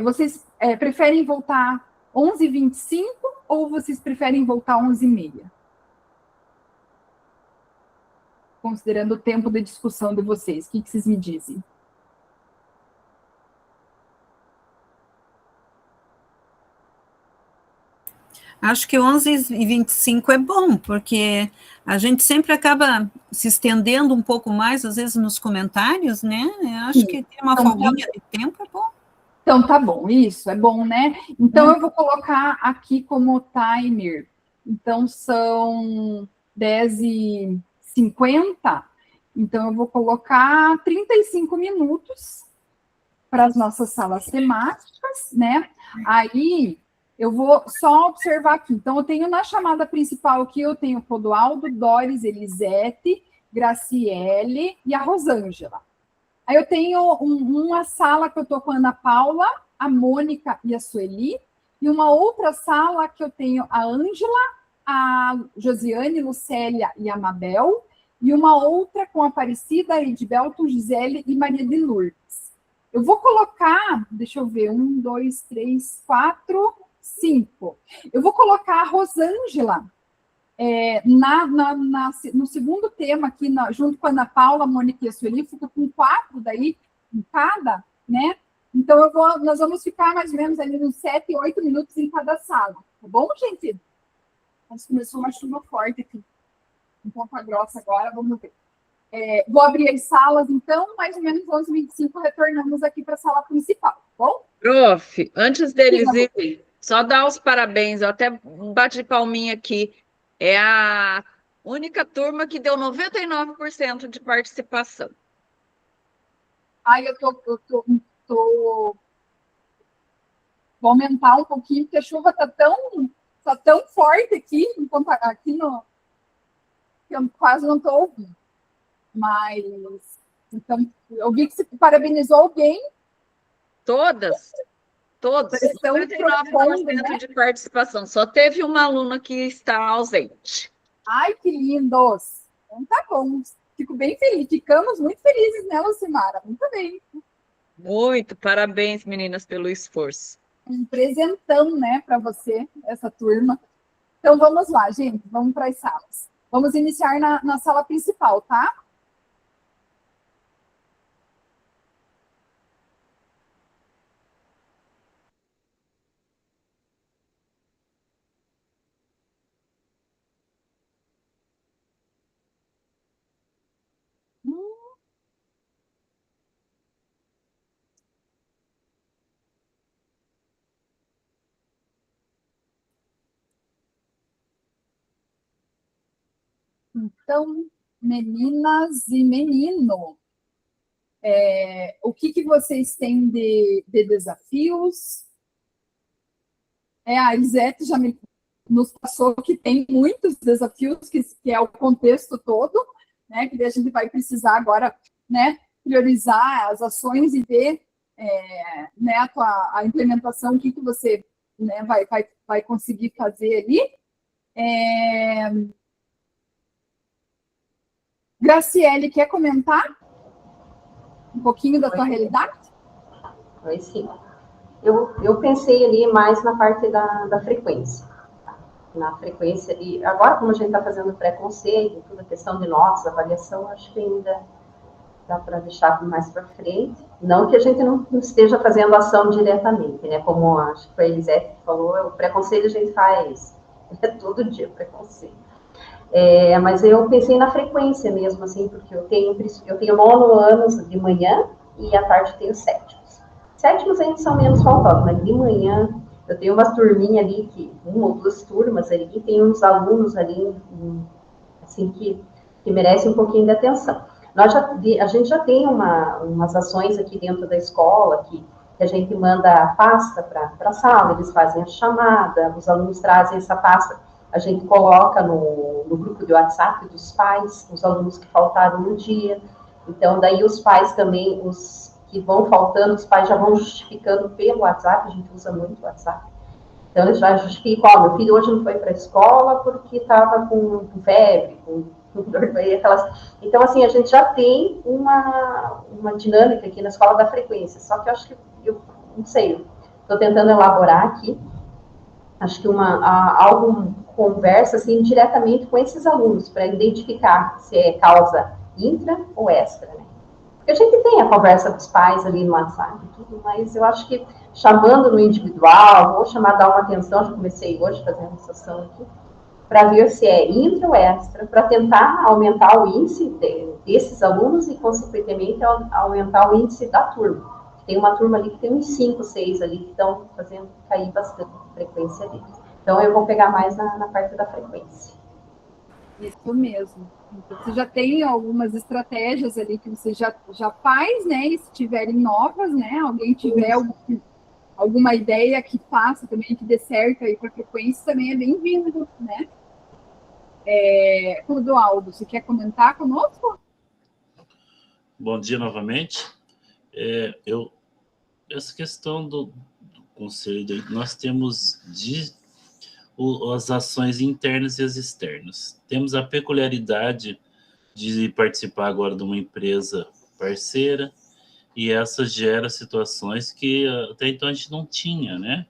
Vocês preferem voltar 11h25 ou vocês preferem voltar 11h30? Considerando o tempo de discussão de vocês, o que vocês me dizem? Acho que 11h25 é bom, porque a gente sempre acaba se estendendo um pouco mais, às vezes, nos comentários, né? Eu acho que ter uma folguinha de tempo é bom. Então, tá bom, isso, é bom, né? Então, eu vou colocar aqui como timer. Então, são 10h50. Então, eu vou colocar 35 minutos para as nossas salas temáticas, né? Aí, eu vou só observar aqui. Então, eu tenho na chamada principal aqui, eu tenho o Clodoaldo, Doris, Elisete, Graciele e a Rosângela. Aí eu tenho uma sala que eu estou com a Ana Paula, a Mônica e a Sueli, e uma outra sala que eu tenho a Ângela, a Josiane, Lucélia e a Mabel, e uma outra com a Aparecida, Edibelton, Gisele e Maria de Lourdes. Eu vou colocar, deixa eu ver, 1, 2, 3, 4, 5. Eu vou colocar a Rosângela no segundo tema aqui, junto com a Ana Paula, a Mônica e a Sueli, fica com 4 daí, em cada, né? Então, nós vamos ficar mais ou menos ali uns 7, 8 minutos em cada sala, tá bom, gente? Mas começou uma chuva forte aqui, um pouco grossa agora, vamos ver. Vou abrir as salas, então, mais ou menos 11h25, retornamos aqui para a sala principal, tá bom? Prof, antes deles irem, só dar os parabéns, eu até bati de palminha aqui. É a única turma que deu 99% de participação. Ai, vou aumentar um pouquinho, porque a chuva tá tão forte aqui no... Eu quase não estou ouvindo. Mas, então, eu vi que você parabenizou alguém. Todas. 99% de participação. Só teve uma aluna que está ausente. Ai, que lindos! Então tá bom. Fico bem feliz. Ficamos muito felizes, né, Lucimara? Muito bem. Muito. Parabéns, meninas, pelo esforço. Um presentão, né, para você, essa turma. Então, vamos lá, gente. Vamos para as salas. Vamos iniciar na sala principal, tá? Então, meninas e menino, o que vocês têm de desafios? A Elisete já nos passou que tem muitos desafios, que é o contexto todo, né? Que a gente vai precisar agora, né, priorizar as ações e ver né, a implementação, o que você, né, vai conseguir fazer ali. Graciele, quer comentar um pouquinho da tua realidade? Oi, sim. Eu pensei ali mais na parte da frequência. Na frequência, e agora, como a gente está fazendo preconceito, toda a questão de notas, avaliação, acho que ainda dá para deixar mais para frente. Não que a gente não esteja fazendo ação diretamente, né? Como acho que a Elisete falou, o preconceito a gente faz todo dia, preconceito. Mas eu pensei na frequência mesmo, assim, porque eu tenho nono anos de manhã e à tarde tenho sétimos. Sétimos ainda são menos faltosos, mas de manhã eu tenho uma turminha ali, uma ou duas turmas ali, e tem uns alunos ali, assim, que merecem um pouquinho de atenção. A gente já tem umas ações aqui dentro da escola, que a gente manda a pasta para a sala, eles fazem a chamada, os alunos trazem essa pasta, a gente coloca no grupo de WhatsApp dos pais, os alunos que faltaram no dia. Então, daí os pais também, os que vão faltando, os pais já vão justificando pelo WhatsApp, a gente usa muito o WhatsApp. Então, eles já justificam, meu filho hoje não foi para a escola porque estava com febre, com dor de barriga, Então, assim, a gente já tem uma dinâmica aqui na escola da frequência, só que eu acho que, eu não sei, estou tentando elaborar aqui, acho que algo conversa assim diretamente com esses alunos para identificar se é causa intra ou extra, né? Porque a gente tem a conversa com os pais ali no WhatsApp, tudo, mas eu acho que chamando no individual, vou chamar a dar uma atenção, já comecei hoje fazendo uma sessão aqui, para ver se é intra ou extra, para tentar aumentar o índice desses alunos e, consequentemente, aumentar o índice da turma. Tem uma turma ali que tem uns 5, 6 ali que estão fazendo cair bastante a frequência deles. Então, eu vou pegar mais na parte da frequência. Isso mesmo. Então, você já tem algumas estratégias ali que você já faz, né? E se tiverem novas, né? Alguém tiver alguma ideia que faça também, que dê certo aí para a frequência, também é bem-vindo, né? Clodoaldo, você quer comentar conosco? Bom dia novamente. Essa questão do conselho, nós temos as ações internas e as externas. Temos a peculiaridade de participar agora de uma empresa parceira, e essa gera situações que até então a gente não tinha, né?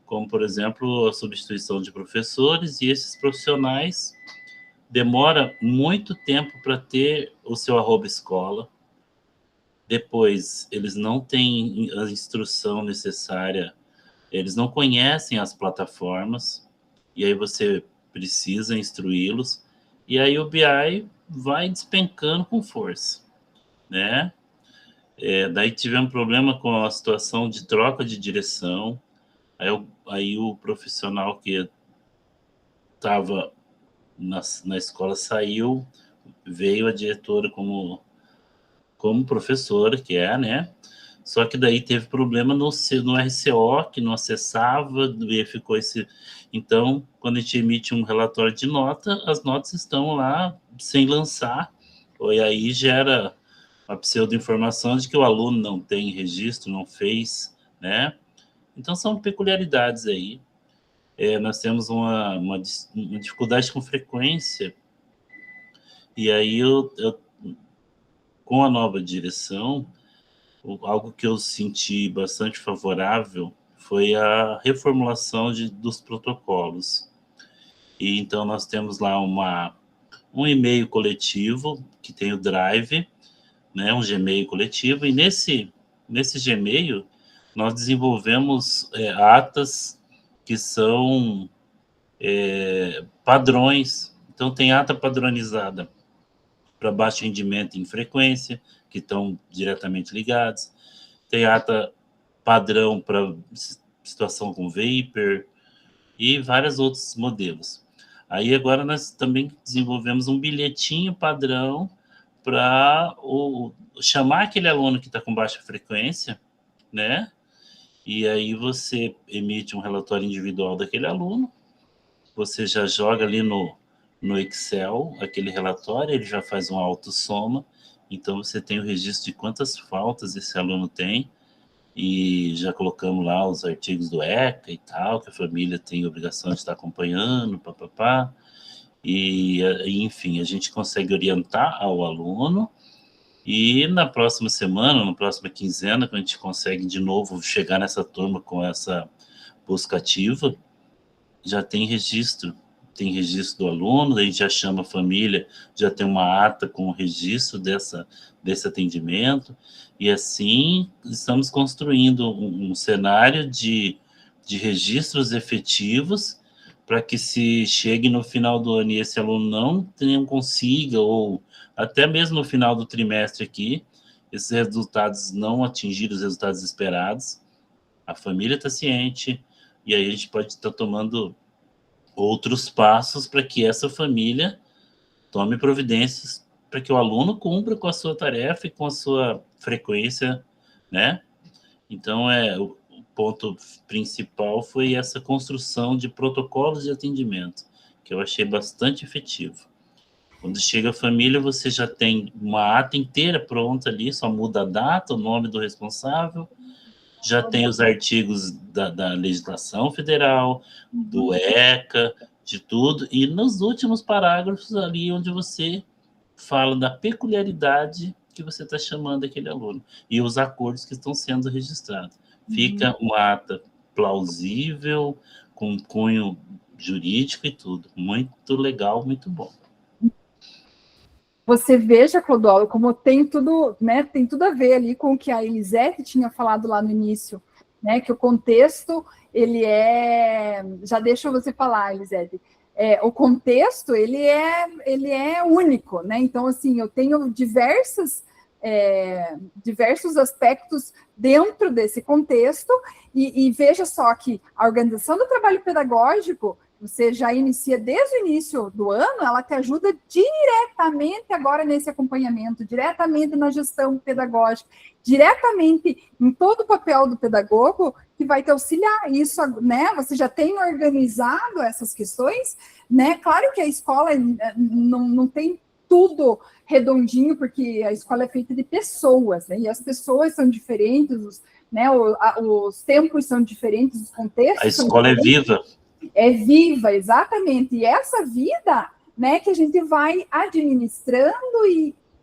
Como, por exemplo, a substituição de professores, e esses profissionais demora muito tempo para ter o seu @escola. Depois, eles não têm a instrução necessária, eles não conhecem as plataformas, e aí você precisa instruí-los, e aí o BI vai despencando com força, né? Daí tivemos problema com a situação de troca de direção, aí o profissional que estava na escola saiu, veio a diretora como professora, que né? Só que daí teve problema no RCO, que não acessava, e ficou esse... Então, quando a gente emite um relatório de nota, as notas estão lá sem lançar, e aí gera a pseudo-informação de que o aluno não tem registro, não fez, né? Então, são peculiaridades aí. Nós temos uma dificuldade com frequência, e aí com a nova direção, algo que eu senti bastante favorável foi a reformulação dos protocolos. E então nós temos lá um e-mail coletivo, que tem o Drive, né, um Gmail coletivo, e nesse Gmail nós desenvolvemos atas que são padrões. Então tem ata padronizada para baixo rendimento em frequência, que estão diretamente ligados. Tem ata padrão para situação com vapor e vários outros modelos. Aí agora nós também desenvolvemos um bilhetinho padrão para chamar aquele aluno que está com baixa frequência, né? E aí você emite um relatório individual daquele aluno, você já joga ali no Excel aquele relatório, ele já faz uma autossoma, então você tem o registro de quantas faltas esse aluno tem, e já colocamos lá os artigos do ECA e tal, que a família tem obrigação de estar acompanhando, papapá, e enfim, a gente consegue orientar ao aluno, e na próxima semana, na próxima quinzena, que a gente consegue de novo chegar nessa turma com essa busca ativa, já tem registro do aluno, a gente já chama a família, já tem uma ata com o registro desse atendimento, e assim estamos construindo um cenário de registros efetivos para que se chegue no final do ano e esse aluno não consiga, ou até mesmo no final do trimestre aqui, esses resultados não atingirem os resultados esperados, a família está ciente, e aí a gente pode estar tomando outros passos para que essa família tome providências para que o aluno cumpra com a sua tarefa e com a sua frequência, né? Então, o ponto principal foi essa construção de protocolos de atendimento, que eu achei bastante efetivo. Quando chega a família, você já tem uma ata inteira pronta ali, só muda a data, o nome do responsável, já tem os artigos da legislação federal, do ECA, de tudo, e nos últimos parágrafos ali onde você fala da peculiaridade que você está chamando aquele aluno, e os acordos que estão sendo registrados. Fica uma ata plausível, com cunho jurídico e tudo. Muito legal, muito bom. você veja, Clodoaldo, como tem tudo, né, tem tudo a ver ali com o que a Elisete tinha falado lá no início, né, que o contexto, ele é... Já deixa você falar, Elisete. O contexto, ele é único, né? Então, assim, eu tenho diversos aspectos dentro desse contexto, e veja só que a organização do trabalho pedagógico, você já inicia desde o início do ano, ela te ajuda diretamente agora nesse acompanhamento, diretamente na gestão pedagógica, diretamente em todo o papel do pedagogo, que vai te auxiliar. Isso, né? Você já tem organizado essas questões, né? Claro que a escola não tem tudo redondinho, porque a escola é feita de pessoas, né? E as pessoas são diferentes, né? Os tempos são diferentes, os contextos. A escola é viva. É viva, exatamente. E essa vida, né, que a gente vai administrando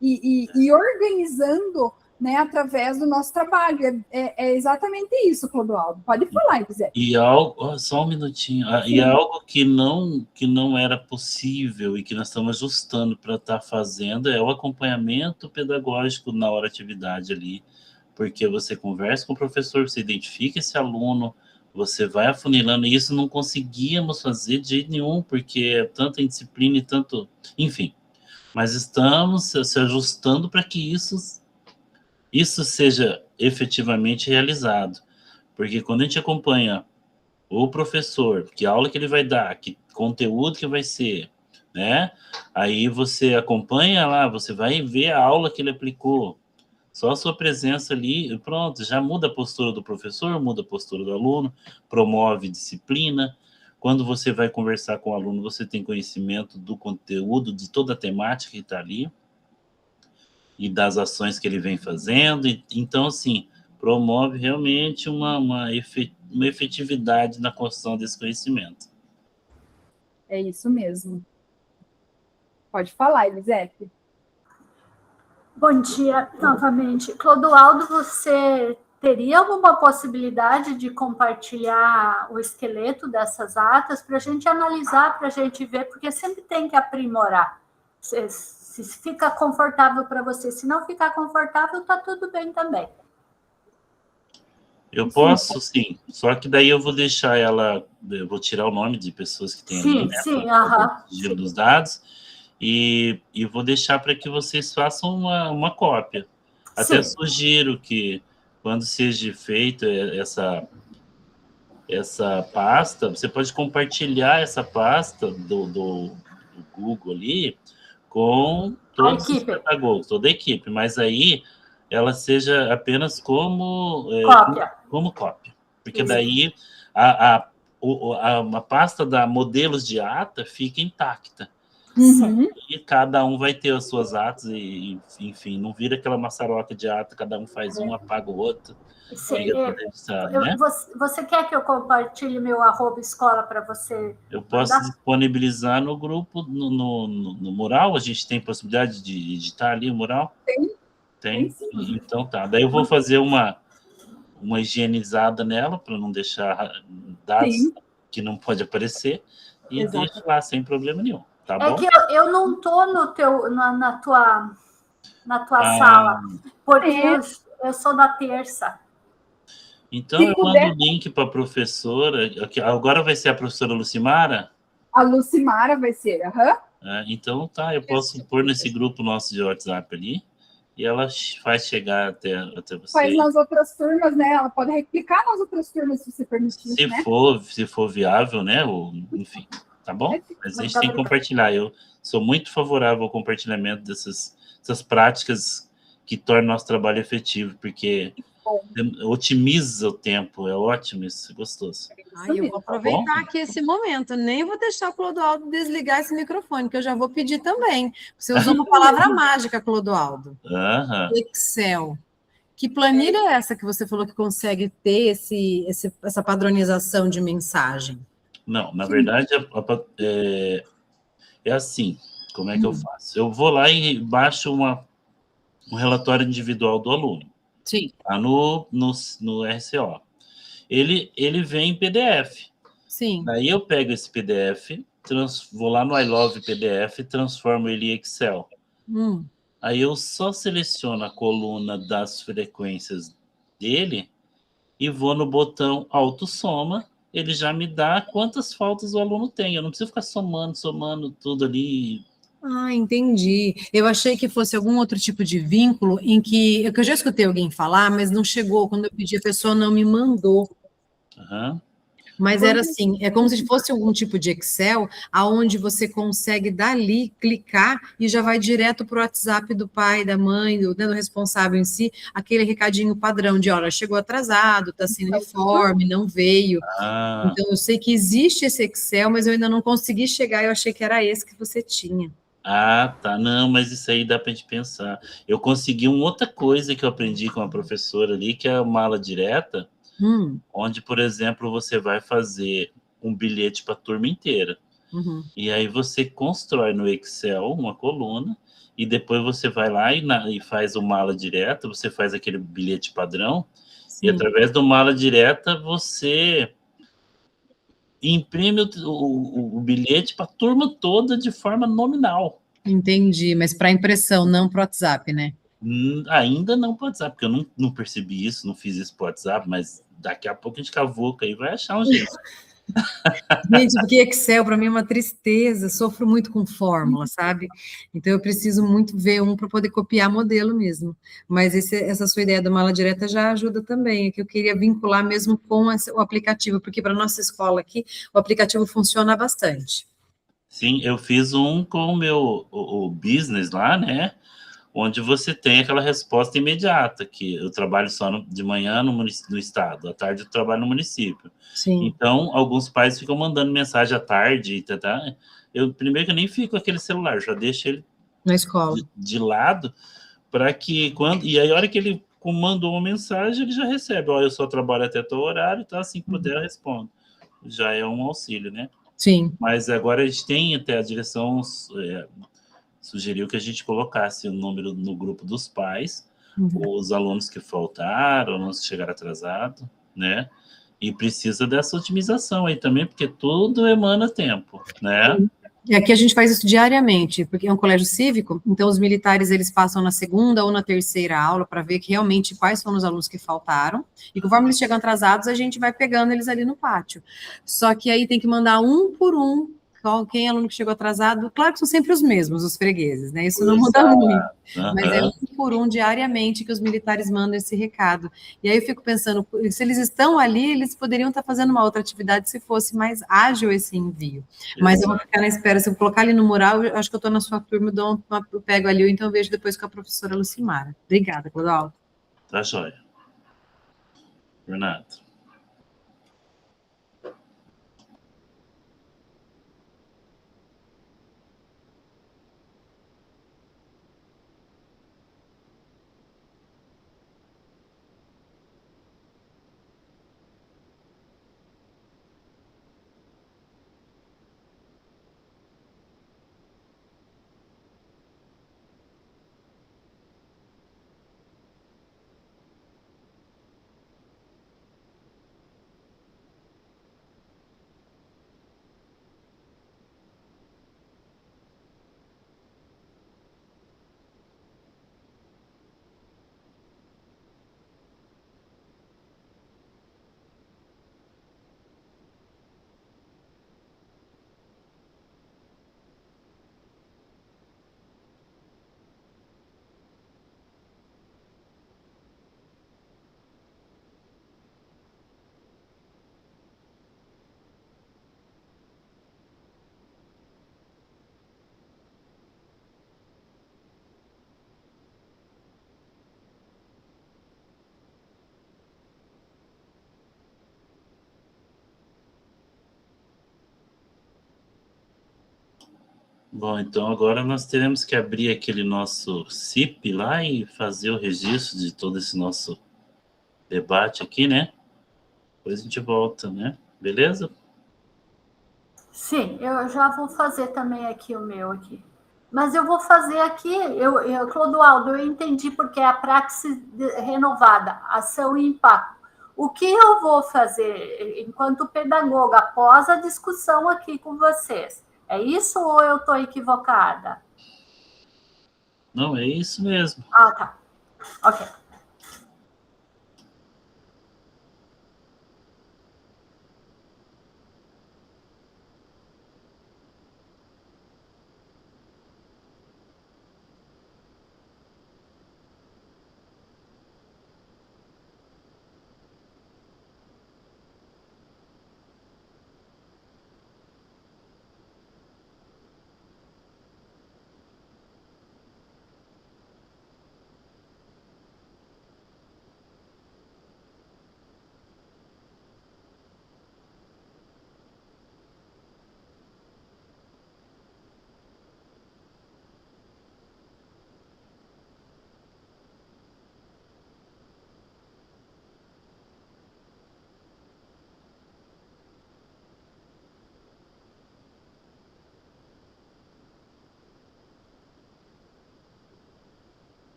e organizando, né, através do nosso trabalho. É exatamente isso, Clodoaldo. Pode falar, Elisete. E algo, só um minutinho, e algo que não era possível e que nós estamos ajustando para estar fazendo é o acompanhamento pedagógico na hora atividade ali, porque você conversa com o professor, você identifica esse aluno, você vai afunilando, e isso não conseguíamos fazer de jeito nenhum, porque é tanta indisciplina e tanto... Enfim, mas estamos se ajustando para que isso seja efetivamente realizado. Porque quando a gente acompanha o professor, que aula que ele vai dar, que conteúdo que vai ser, né? Aí você acompanha lá, você vai ver a aula que ele aplicou. Só a sua presença ali, pronto, já muda a postura do professor, muda a postura do aluno, promove disciplina. Quando você vai conversar com o aluno, você tem conhecimento do conteúdo, de toda a temática que está ali, e das ações que ele vem fazendo. Então, assim, promove realmente uma efetividade na construção desse conhecimento. É isso mesmo. Pode falar, Elisete. Bom dia, novamente. Clodoaldo, você teria alguma possibilidade de compartilhar o esqueleto dessas atas para a gente analisar, para a gente ver, porque sempre tem que aprimorar. Se fica confortável para você, se não ficar confortável, está tudo bem também. Eu posso, sim, só que daí eu vou deixar ela, eu vou tirar o nome de pessoas que tem ali, né? Sim, Giro dos dados, e vou deixar para que vocês façam uma cópia. Até sugiro que, quando seja feita essa pasta, você pode compartilhar essa pasta do Google ali com todos os pedagogos, toda a equipe, mas aí ela seja apenas como cópia. Porque daí a pasta da modelos de ata fica intacta. Uhum. E cada um vai ter as suas atas e, enfim, não vira aquela maçaroca de ata, cada um faz um, apaga o outro. Sim, né? Você quer que eu compartilhe meu @escola para você? Eu posso disponibilizar no grupo, no mural. A gente tem possibilidade de editar ali o mural? Tem? Então tá. Daí eu vou fazer uma higienizada nela, para não deixar dados que não pode aparecer, e deixo lá sem problema nenhum. Tá bom? É que eu não estou na tua sala, porque eu sou da terça. Então, eu mando o link para a professora. Agora vai ser a professora Lucimara? A Lucimara vai ser, então, tá, eu posso pôr nesse grupo nosso de WhatsApp ali, e ela faz chegar até você. Faz nas outras turmas, né? Ela pode replicar nas outras turmas, se você permitir, se for viável, né? Enfim, tá bom? Mas a gente tem que compartilhar. Eu sou muito favorável ao compartilhamento dessas práticas que tornam nosso trabalho efetivo, porque otimiza o tempo, é ótimo isso, é gostoso. Eu vou aproveitar aqui esse momento, nem vou deixar o Clodoaldo desligar esse microfone, que eu já vou pedir também. Você usou uma palavra mágica, Clodoaldo. Excel. Que planilha é essa que você falou que consegue ter essa padronização de mensagem? Não, na verdade, é assim, como é que eu faço? Eu vou lá e baixo um relatório individual do aluno. Sim. Tá no RCO. Ele vem em PDF. Sim. Daí eu pego esse PDF, vou lá no I Love PDF, transformo ele em Excel. Aí eu só seleciono a coluna das frequências dele e vou no botão autossoma, ele já me dá quantas faltas o aluno tem. Eu não preciso ficar somando tudo ali. Ah, entendi. Eu achei que fosse algum outro tipo de vínculo em que eu já escutei alguém falar, mas não chegou. Quando eu pedi, a pessoa não me mandou. Uhum. Mas era assim, é como se fosse algum tipo de Excel, aonde você consegue dali clicar e já vai direto para o WhatsApp do pai, da mãe, do responsável em si, aquele recadinho padrão de, olha, chegou atrasado, está sem uniforme, não veio. Então, eu sei que existe esse Excel, mas eu ainda não consegui chegar, eu achei que era esse que você tinha. Ah, tá. Não, mas isso aí dá pra gente pensar. Eu consegui uma outra coisa que eu aprendi com a professora ali, que é a mala direta, onde, por exemplo, você vai fazer um bilhete para a turma inteira. E aí você constrói no Excel uma coluna, e depois você vai lá e faz o mala direta, você faz aquele bilhete padrão, e através do mala direta você imprime o bilhete para a turma toda de forma nominal. Entendi, mas para impressão, não para o WhatsApp, né? Ainda não para o WhatsApp, porque eu não percebi isso, não fiz isso para o WhatsApp, mas daqui a pouco a gente cavuca aí, vai achar um jeito. Gente, porque Excel para mim é uma tristeza, sofro muito com fórmula, sabe? Então eu preciso muito ver um para poder copiar modelo mesmo. Mas essa sua ideia da mala direta já ajuda também, é que eu queria vincular mesmo com o aplicativo, porque para nossa escola aqui o aplicativo funciona bastante. Sim, eu fiz um com o meu o business lá, né? Onde você tem aquela resposta imediata, que eu trabalho só de manhã no estado, à tarde eu trabalho no município. Sim. Então, alguns pais ficam mandando mensagem à tarde, eu primeiro que eu nem fico com aquele celular, já deixo ele na escola de lado, para que e aí a hora que ele mandou uma mensagem, ele já recebe, eu só trabalho até tal horário, tá? Assim que puder eu respondo. Já é um auxílio, né? Sim. Mas agora a gente tem até a direção sugeriu que a gente colocasse o número no grupo dos pais, os alunos que faltaram, alunos que chegaram atrasados, né? E precisa dessa otimização aí também, porque tudo emana tempo, né? E aqui a gente faz isso diariamente, porque é um colégio cívico, então os militares eles passam na segunda ou na terceira aula para ver que realmente quais foram os alunos que faltaram, e conforme eles chegam atrasados, a gente vai pegando eles ali no pátio. Só que aí tem que mandar um por um, quem é aluno que chegou atrasado, claro que são sempre os mesmos, os fregueses, né? Isso não muda muito, mas é um por um diariamente que os militares mandam esse recado. E aí eu fico pensando, se eles estão ali, eles poderiam estar fazendo uma outra atividade se fosse mais ágil esse envio. Mas eu vou ficar na espera, se eu colocar ali no mural, eu acho que eu estou na sua turma, eu pego ali, ou então eu vejo depois com a professora Lucimara. Obrigada, Clodoaldo. Tá joia. Renato. Bom, então agora nós teremos que abrir aquele nosso CIP lá e fazer o registro de todo esse nosso debate aqui, né? Depois a gente volta, né? Beleza? Sim, eu já vou fazer também aqui o meu aqui. Mas eu vou fazer aqui, Clodoaldo, eu entendi porque é a praxis renovada, ação e impacto. O que eu vou fazer enquanto pedagoga após a discussão aqui com vocês? É isso ou eu estou equivocada? Não, é isso mesmo. Ah, tá. Ok.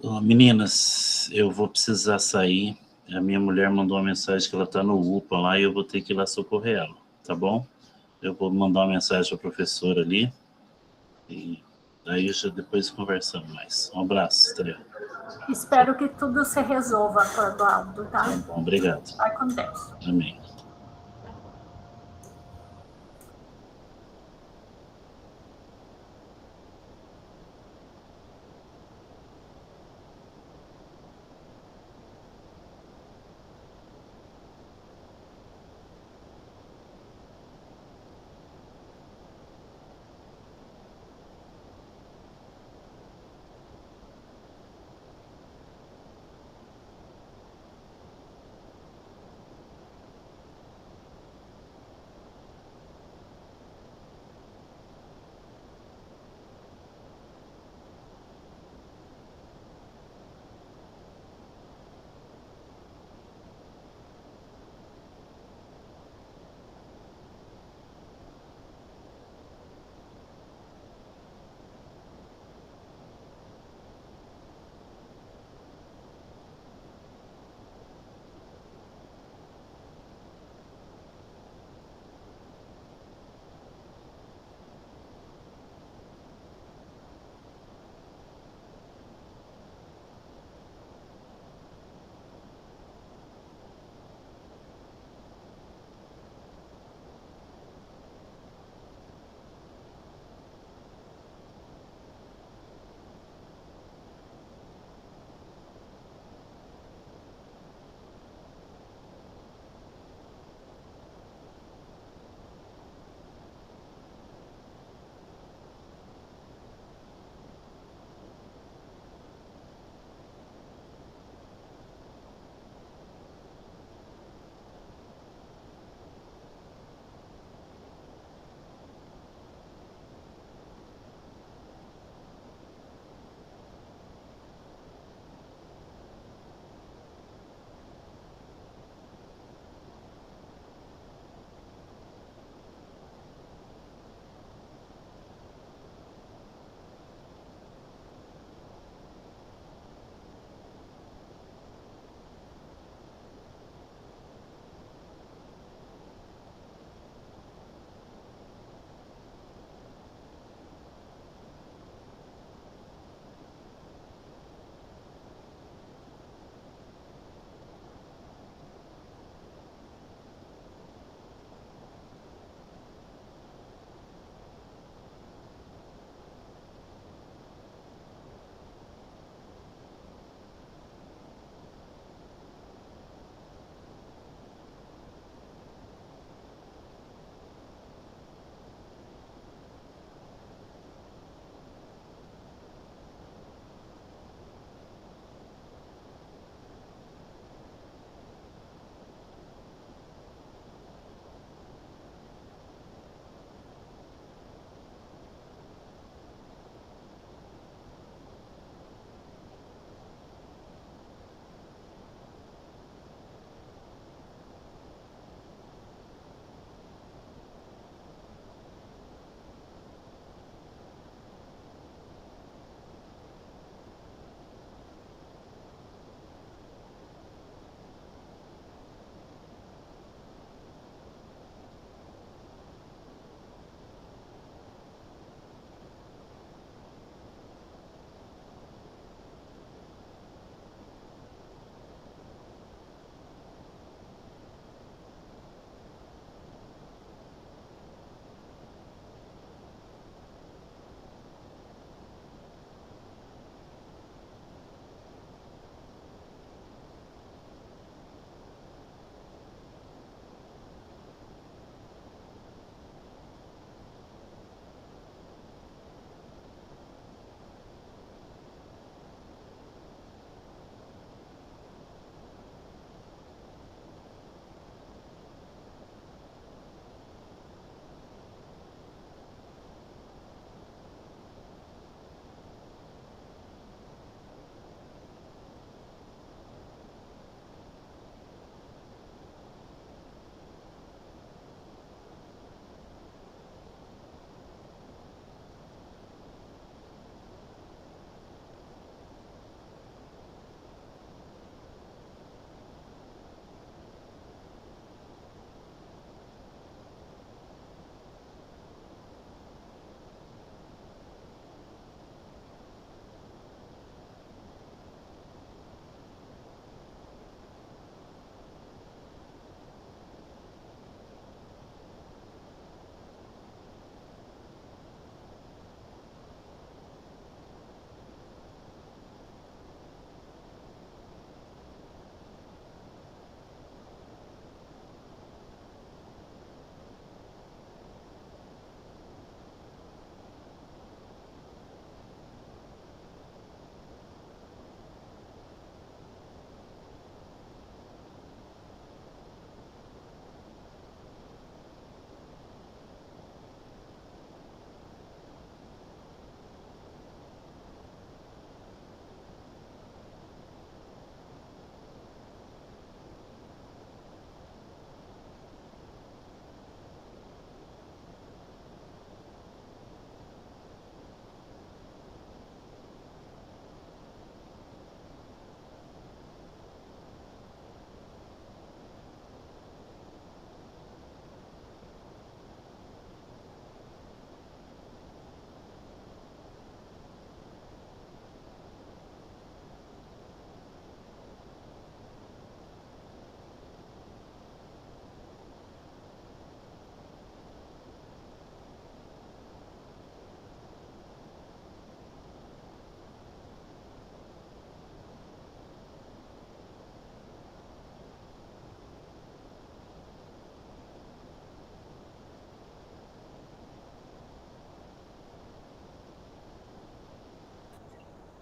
Ó, meninas, eu vou precisar sair. A minha mulher mandou uma mensagem que ela está no UPA lá e eu vou ter que ir lá socorrer ela, tá bom? Eu vou mandar uma mensagem para a professora ali e daí já depois conversamos mais. Um abraço, Estrela. Espero que tudo se resolva, Clodoaldo, tá? Tá bom, obrigado. Vai com Deus. Amém.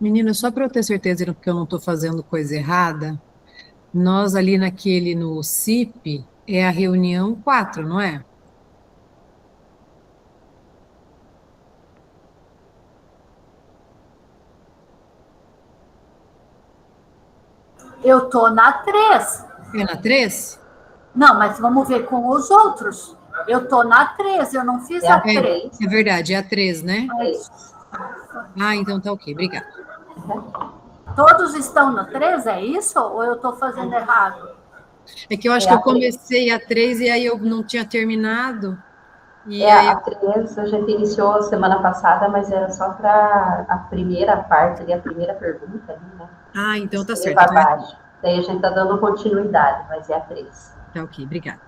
Menina, só para eu ter certeza que eu não estou fazendo coisa errada, nós ali no CIP, é a reunião 4, não é? Eu estou na 3. É na 3? Não, mas vamos ver com os outros. Eu estou na 3, eu não fiz É a a 3. É verdade, é a 3, né? três. Ah, então tá ok, obrigada. Todos estão no 3, é isso? Ou eu estou fazendo errado? É que eu acho É que eu a 3. comecei a 3 e aí eu não tinha terminado, e É, aí... a 3 a gente iniciou semana passada, mas era só para a primeira parte ali, a primeira pergunta ali, né? Ah, então tá certo. Escreva Então abaixo. Daí a gente está dando continuidade, mas é a 3. tá ok, obrigada.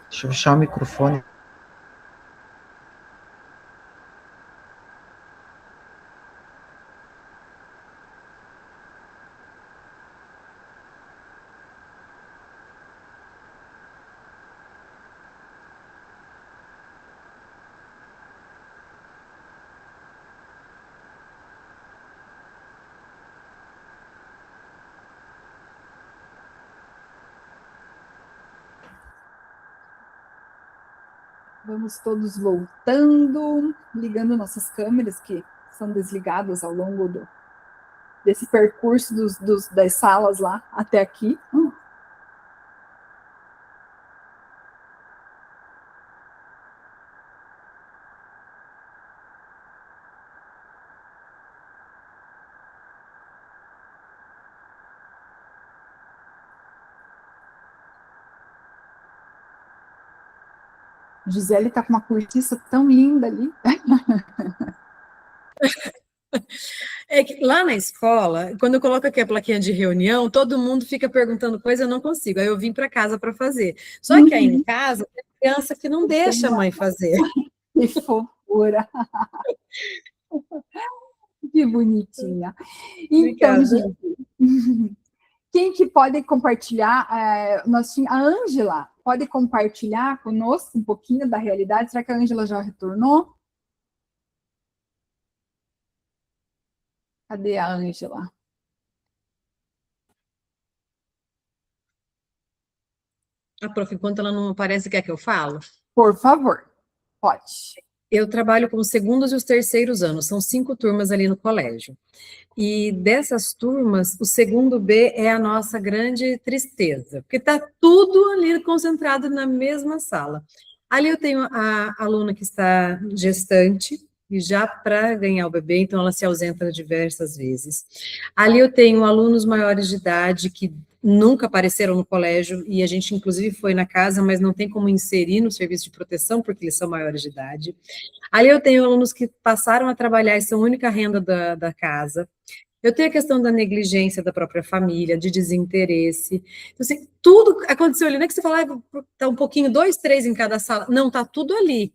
Deixa eu fechar o microfone. Vamos todos voltando, ligando nossas câmeras, que são desligadas ao longo desse percurso das salas lá até aqui. Gisele está com uma cortiça tão linda ali. É que lá na escola, quando eu coloco aqui a plaquinha de reunião, todo mundo fica perguntando coisa, eu não consigo. Aí eu vim para casa para fazer. Só que aí em casa tem criança que não deixa a mãe fazer. Que fofura. Que bonitinha. Então, gente, quem que pode compartilhar? A Ângela pode compartilhar conosco um pouquinho da realidade? Será que a Ângela já retornou? Cadê a Ângela? Prof, enquanto ela não aparece, quer que eu falo? Por favor, pode. Eu trabalho com os segundos e os terceiros anos, são 5 turmas ali no colégio. E dessas turmas, o segundo B é a nossa grande tristeza, porque está tudo ali concentrado na mesma sala. Ali eu tenho a aluna que está gestante, e já para ganhar o bebê, então ela se ausenta diversas vezes. Ali eu tenho alunos maiores de idade que nunca apareceram no colégio, e a gente inclusive foi na casa, mas não tem como inserir no serviço de proteção, porque eles são maiores de idade. Ali eu tenho alunos que passaram a trabalhar e são a única renda da casa. Eu tenho a questão da negligência da própria família, de desinteresse. Então, assim, tudo aconteceu ali. Não é que você fala, tá um pouquinho, 2, 3 em cada sala. Não, tá tudo ali.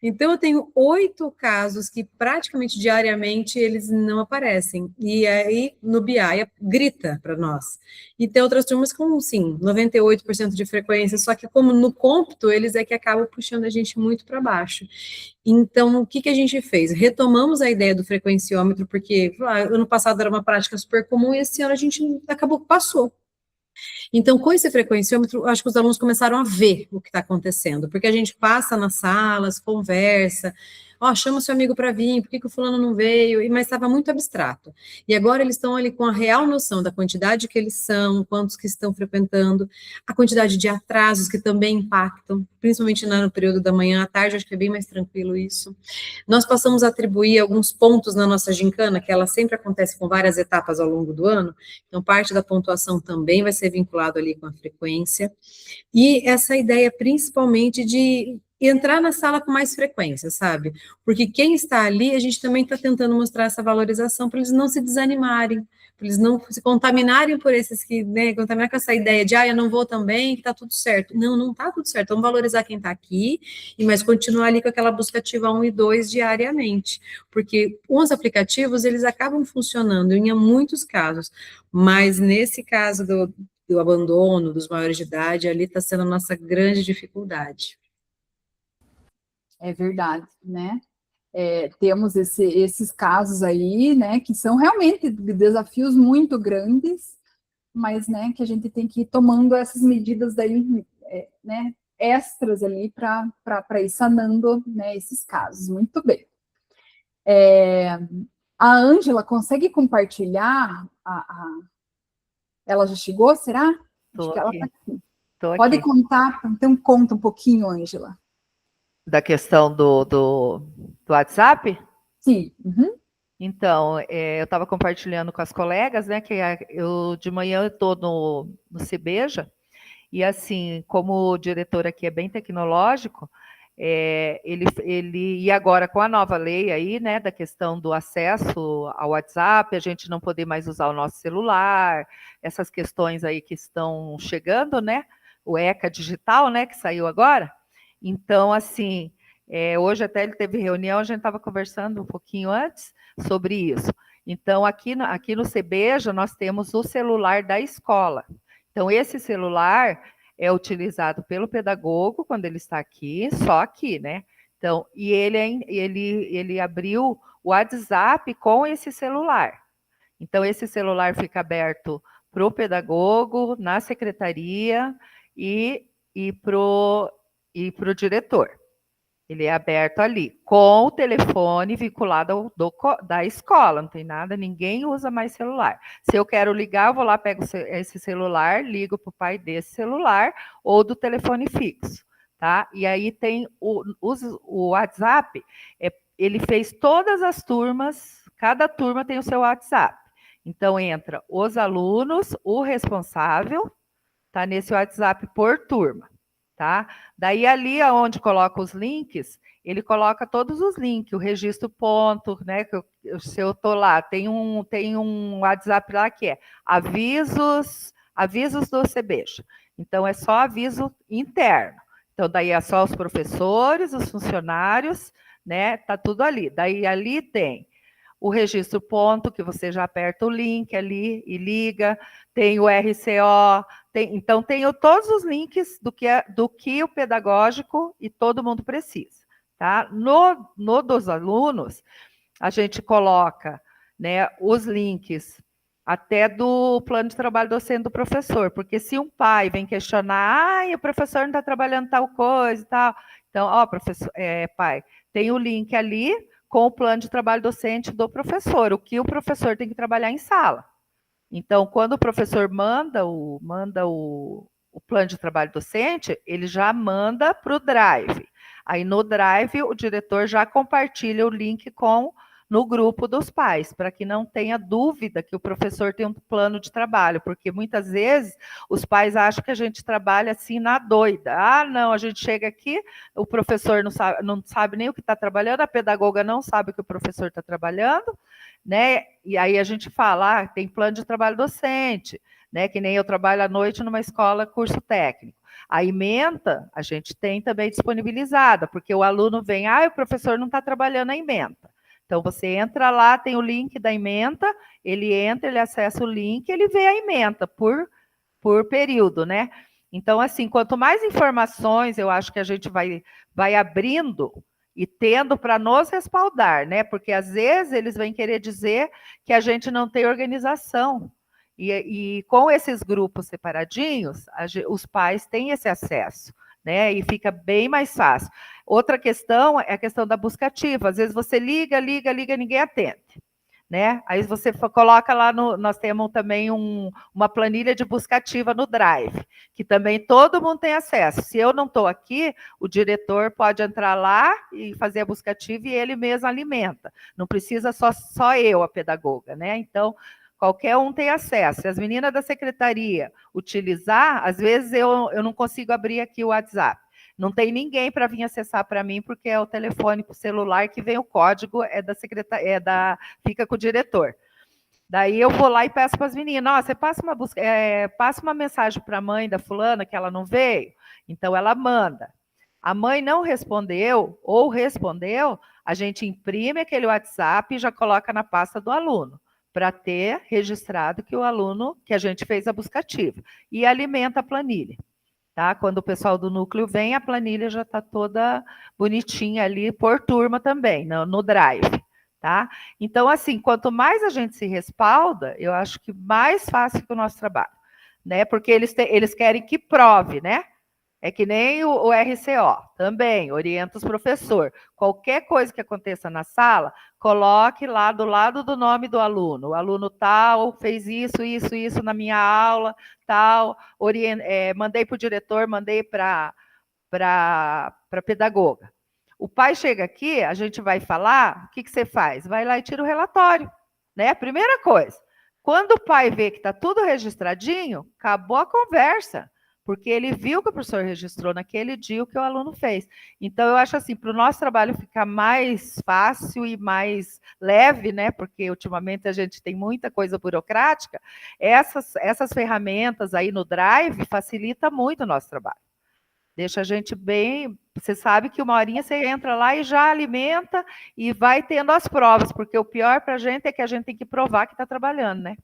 Então, eu tenho 8 casos que praticamente diariamente eles não aparecem. E aí, no BI, grita para nós. E tem outras turmas com, sim, 98% de frequência, só que como no cômputo, eles é que acabam puxando a gente muito para baixo. Então, o que a gente fez? Retomamos a ideia do frequenciômetro, porque ano passado era uma prática super comum e esse ano a gente acabou que passou. Então, com esse frequenciômetro, acho que os alunos começaram a ver o que está acontecendo, porque a gente passa nas salas, conversa, chama seu amigo para vir, por que o fulano não veio? Mas estava muito abstrato. E agora eles estão ali com a real noção da quantidade que eles são, quantos que estão frequentando, a quantidade de atrasos que também impactam, principalmente no período da manhã, à tarde, acho que é bem mais tranquilo isso. Nós passamos a atribuir alguns pontos na nossa gincana, que ela sempre acontece com várias etapas ao longo do ano, então parte da pontuação também vai ser vinculado ali com a frequência, e essa ideia principalmente de entrar na sala com mais frequência, sabe? Porque quem está ali, a gente também está tentando mostrar essa valorização para eles não se desanimarem, para eles não se contaminarem por esses que, né, contaminar com essa ideia de, eu não vou também, que está tudo certo. Não, não está tudo certo, vamos valorizar quem está aqui, mas continuar ali com aquela busca ativa 1 e 2 diariamente, porque os aplicativos, eles acabam funcionando em muitos casos, mas nesse caso do abandono dos maiores de idade, ali está sendo a nossa grande dificuldade. É verdade, né? Temos esses casos aí, né, que são realmente desafios muito grandes, mas, né, que a gente tem que ir tomando essas medidas daí, né, extras ali para ir sanando, né, esses casos. Muito bem. A Ângela consegue compartilhar ela já chegou, será? Acho que ela está aqui. Pode contar, então conta um pouquinho, Ângela. Da questão do WhatsApp? Sim. Uhum. Então, eu estava compartilhando com as colegas, né, que eu de manhã eu estou no CBEJA, e assim, como o diretor aqui é bem tecnológico, ele e agora com a nova lei aí, né, da questão do acesso ao WhatsApp, a gente não poder mais usar o nosso celular, essas questões aí que estão chegando, né, o ECA digital, né, que saiu agora. Então, assim, hoje até ele teve reunião, a gente estava conversando um pouquinho antes sobre isso. Então, aqui no CBEJA, nós temos o celular da escola. Então, esse celular é utilizado pelo pedagogo quando ele está aqui, só aqui, né? Então, e ele abriu o WhatsApp com esse celular. Então, esse celular fica aberto para o pedagogo, na secretaria e para o diretor. Ele é aberto ali, com o telefone vinculado da escola, não tem nada, ninguém usa mais celular. Se eu quero ligar, eu vou lá, pego esse celular, ligo para o pai desse celular ou do telefone fixo, tá? E aí tem o WhatsApp, ele fez todas as turmas, cada turma tem o seu WhatsApp. Então, entra os alunos, o responsável, tá nesse WhatsApp por turma. Tá? Daí ali onde coloca os links, ele coloca todos os links, o registro ponto, né? Se eu tô lá, tem um WhatsApp lá que é avisos do CBEJA. Então é só aviso interno. Então daí é só os professores, os funcionários, né? Tá tudo ali. Daí ali tem o registro ponto, que você já aperta o link ali e liga, tem o RCO, então tenho todos os links do que o pedagógico e todo mundo precisa. Tá? No dos alunos, a gente coloca, né, os links até do plano de trabalho docente do professor, porque se um pai vem questionar, o professor não está trabalhando tal coisa e tal, então, professor, pai, tem o link ali com o plano de trabalho docente do professor, o que o professor tem que trabalhar em sala. Então, quando o professor manda o plano de trabalho docente, ele já manda para o Drive. Aí no Drive, o diretor já compartilha o link no grupo dos pais, para que não tenha dúvida que o professor tem um plano de trabalho, porque muitas vezes os pais acham que a gente trabalha assim na doida. Não, a gente chega aqui, o professor não sabe nem o que está trabalhando, a pedagoga não sabe o que o professor está trabalhando, né? E aí a gente fala, tem plano de trabalho docente, né? Que nem eu trabalho à noite numa escola, curso técnico. A ementa, a gente tem também disponibilizada, porque o aluno vem, o professor não está trabalhando a ementa. Então, você entra lá, tem o link da ementa, ele entra, ele acessa o link, ele vê a ementa por período, né? Então, assim, quanto mais informações eu acho que a gente vai abrindo e tendo para nos respaldar, né? Porque, às vezes, eles vêm querer dizer que a gente não tem organização. E com esses grupos separadinhos, os pais têm esse acesso, né? E fica bem mais fácil. Outra questão é a questão da busca ativa. Às vezes você liga, ninguém atende, né? Aí você coloca lá, nós temos também uma planilha de busca ativa no Drive, que também todo mundo tem acesso. Se eu não estou aqui, o diretor pode entrar lá e fazer a busca ativa e ele mesmo alimenta. Não precisa só eu, a pedagoga, né? Então, qualquer um tem acesso. Se as meninas da secretaria utilizar, às vezes eu não consigo abrir aqui o WhatsApp. Não tem ninguém para vir acessar para mim, porque é o telefone para o celular que vem o código, fica com o diretor. Daí eu vou lá e peço para as meninas, você passa uma mensagem para a mãe da fulana que ela não veio, então ela manda. A mãe não respondeu, ou respondeu, a gente imprime aquele WhatsApp e já coloca na pasta do aluno, para ter registrado que a gente fez a busca ativa, e alimenta a planilha. Tá? Quando o pessoal do núcleo vem, a planilha já está toda bonitinha ali, por turma também, no Drive. Tá? Então, assim, quanto mais a gente se respalda, eu acho que mais fácil fica o nosso trabalho, né? Porque eles querem que prove, né? É que nem o RCO, também, orienta os professores. Qualquer coisa que aconteça na sala, coloque lá do lado do nome do aluno. O aluno tal fez isso na minha aula, mandei para o diretor, mandei para a pedagoga. O pai chega aqui, a gente vai falar, o que você faz? Vai lá e tira o relatório, né? Primeira coisa. Quando o pai vê que está tudo registradinho, acabou a conversa. porque ele viu que o professor registrou naquele dia o que o aluno fez. Então, eu acho assim, para o nosso trabalho ficar mais fácil e mais leve, né, porque ultimamente a gente tem muita coisa burocrática, essas ferramentas aí no Drive facilita muito o nosso trabalho. Deixa a gente bem... Você sabe que uma horinha você entra lá e já alimenta e vai tendo as provas, porque o pior para a gente é que a gente tem que provar que está trabalhando, né?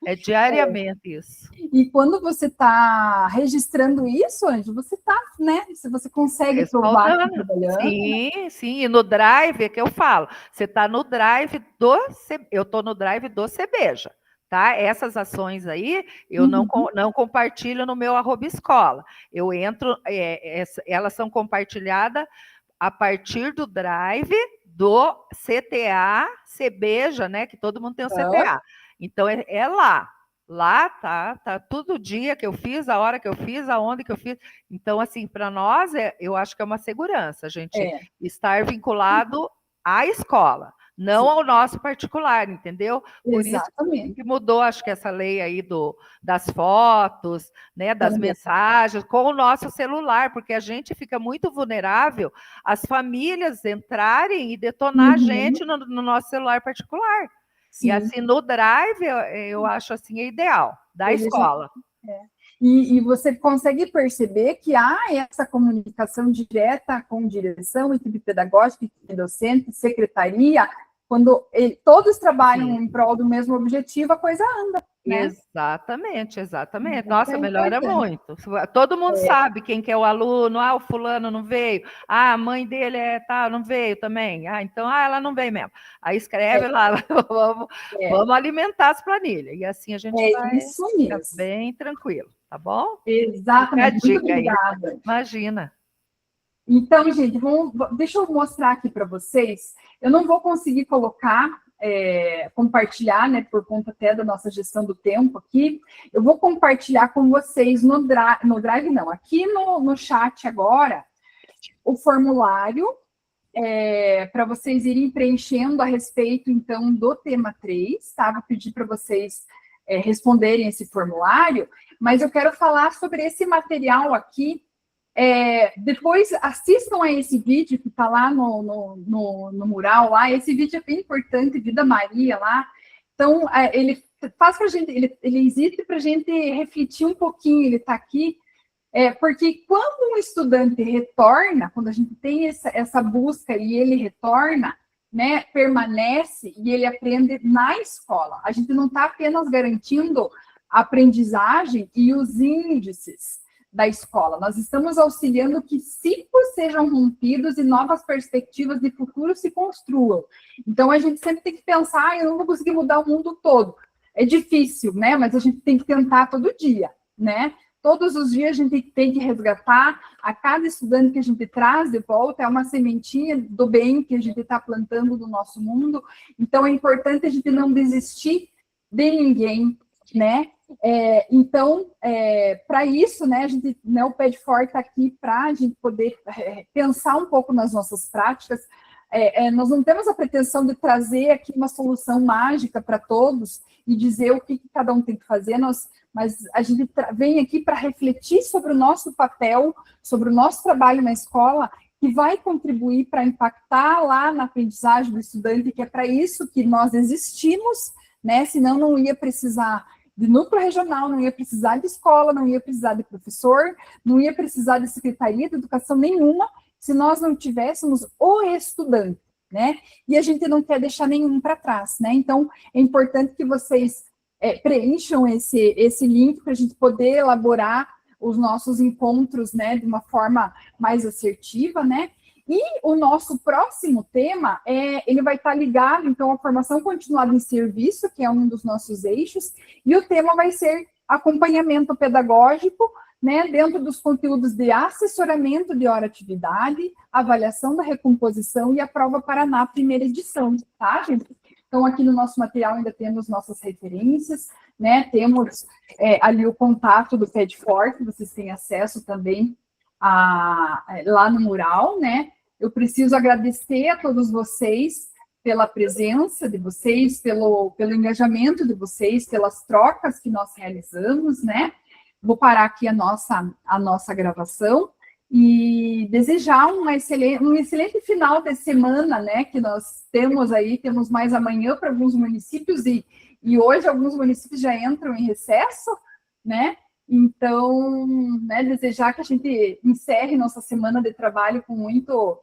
É diariamente isso. E quando você está registrando isso, Ângela, você está, né? Se você consegue provar que está trabalhando. Sim, sim. E no Drive, é que eu falo, você está no Drive eu estou no Drive do CBEJA. Tá? Essas ações aí, eu não compartilho no meu @escola. Eu entro, elas são compartilhadas a partir do Drive do CTA, CBEJA, né? Que todo mundo tem o CTA. Então, é lá. Lá tá todo dia que eu fiz, a hora que eu fiz, aonde que eu fiz. Então, assim, para nós, eu acho que é uma segurança a gente estar vinculado à escola. Não ao nosso particular, entendeu? Por Exatamente. isso que mudou, acho que essa lei aí das fotos, né, das mensagens, com o nosso celular, porque a gente fica muito vulnerável às famílias entrarem e detonar a gente no nosso celular particular. Sim. E assim, no Drive, eu acho assim, é ideal, da escola. E você consegue perceber que há essa comunicação direta com direção, equipe pedagógica, equipe docente, secretaria, quando todos trabalham em prol do mesmo objetivo, a coisa anda, né? Exatamente. Nossa, melhora muito. Todo mundo sabe quem que é o aluno, o fulano não veio, a mãe dele não veio também, então, ela não veio mesmo. Aí escreve lá, vamos alimentar as planilhas, e assim a gente vai ficar bem tranquilo, tá bom? Exatamente, muito obrigada. Aí. Imagina. Então, gente, deixa eu mostrar aqui para vocês. Eu não vou conseguir compartilhar, né, por conta até da nossa gestão do tempo aqui. Eu vou compartilhar com vocês no Drive, não, aqui no chat agora, o formulário para vocês irem preenchendo a respeito, então, do tema 3, tá? Vou pedir para vocês responderem esse formulário, mas eu quero falar sobre esse material aqui. Depois assistam a esse vídeo que está lá no mural lá. Esse vídeo é bem importante, Vida Maria lá. Então, ele faz para a gente, ele existe para a gente refletir um pouquinho, ele está aqui, porque quando um estudante retorna, quando a gente tem essa busca e ele retorna, né, permanece e ele aprende na escola. A gente não está apenas garantindo a aprendizagem e os índices da escola. Nós estamos auxiliando que ciclos sejam rompidos e novas perspectivas de futuro se construam. Então, a gente sempre tem que pensar, eu não vou conseguir mudar o mundo todo. É difícil, né? Mas a gente tem que tentar todo dia, né? Todos os dias a gente tem que resgatar, a cada estudante que a gente traz de volta é uma sementinha do bem que a gente está plantando no nosso mundo. Então, é importante a gente não desistir de ninguém, né? Então, para isso, né, o PED4 está aqui para a gente poder pensar um pouco nas nossas práticas. Nós não temos a pretensão de trazer aqui uma solução mágica para todos e dizer o que cada um tem que fazer, mas a gente vem aqui para refletir sobre o nosso papel, sobre o nosso trabalho na escola, que vai contribuir para impactar lá na aprendizagem do estudante, que é para isso que nós existimos, né? Senão não ia precisar de núcleo regional, não ia precisar de escola, não ia precisar de professor, não ia precisar de secretaria de educação nenhuma, se nós não tivéssemos o estudante, né? E a gente não quer deixar nenhum para trás, né? Então, é importante que vocês preencham esse link para a gente poder elaborar os nossos encontros, né, de uma forma mais assertiva, né? E o nosso próximo tema, ele vai estar ligado, então, à formação continuada em serviço, que é um dos nossos eixos, e o tema vai ser acompanhamento pedagógico, né, dentro dos conteúdos de assessoramento de hora-atividade, avaliação da recomposição e a prova Paraná, primeira edição, tá, gente? Então, aqui no nosso material ainda temos nossas referências, né, temos ali o contato do PED4, que vocês têm acesso também lá no mural, né? Eu preciso agradecer a todos vocês pela presença de vocês, pelo engajamento de vocês, pelas trocas que nós realizamos, né? vou parar aqui a nossa gravação e desejar um excelente final de semana, né, que nós temos mais amanhã para alguns municípios e hoje alguns municípios já entram em recesso, né, então, né, desejar que a gente encerre nossa semana de trabalho com muito